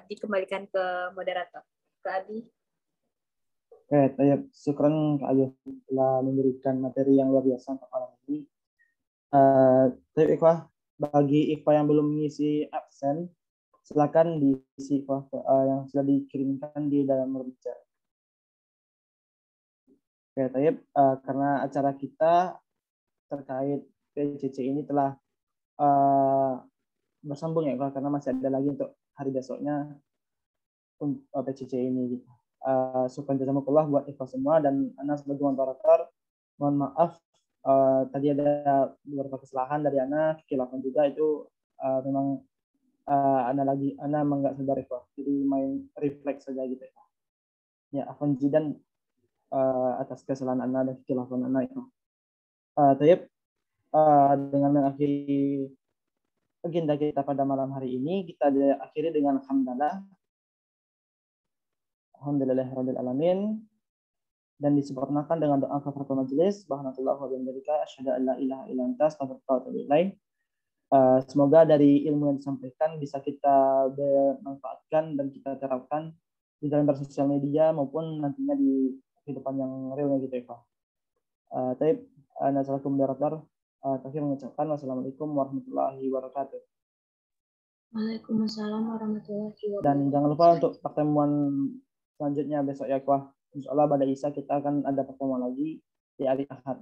S4: dikembalikan ke moderator, ke Abi.
S2: Oke, Tayyip, syukran Kak Ayu telah memberikan materi yang luar biasa untuk malam ini. Tayyip Ikhwah, bagi Ikhwah yang belum mengisi absen, silakan diisi Ikhwah yang sudah dikirimkan di dalam room chat. Oke, Tayyip, karena acara kita terkait PCC ini telah bersambung ya, karena masih ada lagi untuk hari besoknya untuk PCC ini gitu. Syukran jazakumullah buat Ikhwah semua, dan Ana sebagai moderator mohon maaf tadi ada beberapa kesalahan dari Ana, kekhilafan juga itu memang Ana nggak sadar Ikhwah, jadi main refleks saja gitu ya. Afwan jidan atas kesalahan Ana dan kekhilafan Ana itu. Tayyip, dengan mengakhiri agenda kita pada malam hari ini, kita akhiri dengan Alhamdulillahirabbil alamin, dan disempurnakan dengan doa kafaratul majelis. Subhanallah wa bihamdika asyhadu an la ilaha illa anta astaghfiruka wa atubu ilaik. Semoga dari ilmu yang disampaikan bisa kita manfaatkan dan kita terapkan di dalam bersosial media maupun nantinya di kehidupan yang realnya gitu ya Pak. Taib, ana selaku moderator terakhir mengucapkan wassalamualaikum warahmatullahi wabarakatuh.
S1: Waalaikumsalam warahmatullahi wabarakatuh.
S2: Dan jangan lupa untuk pertemuan selanjutnya besok ya Pak. Insyaallah pada Isa kita akan ada pertemuan lagi di hari Ahad.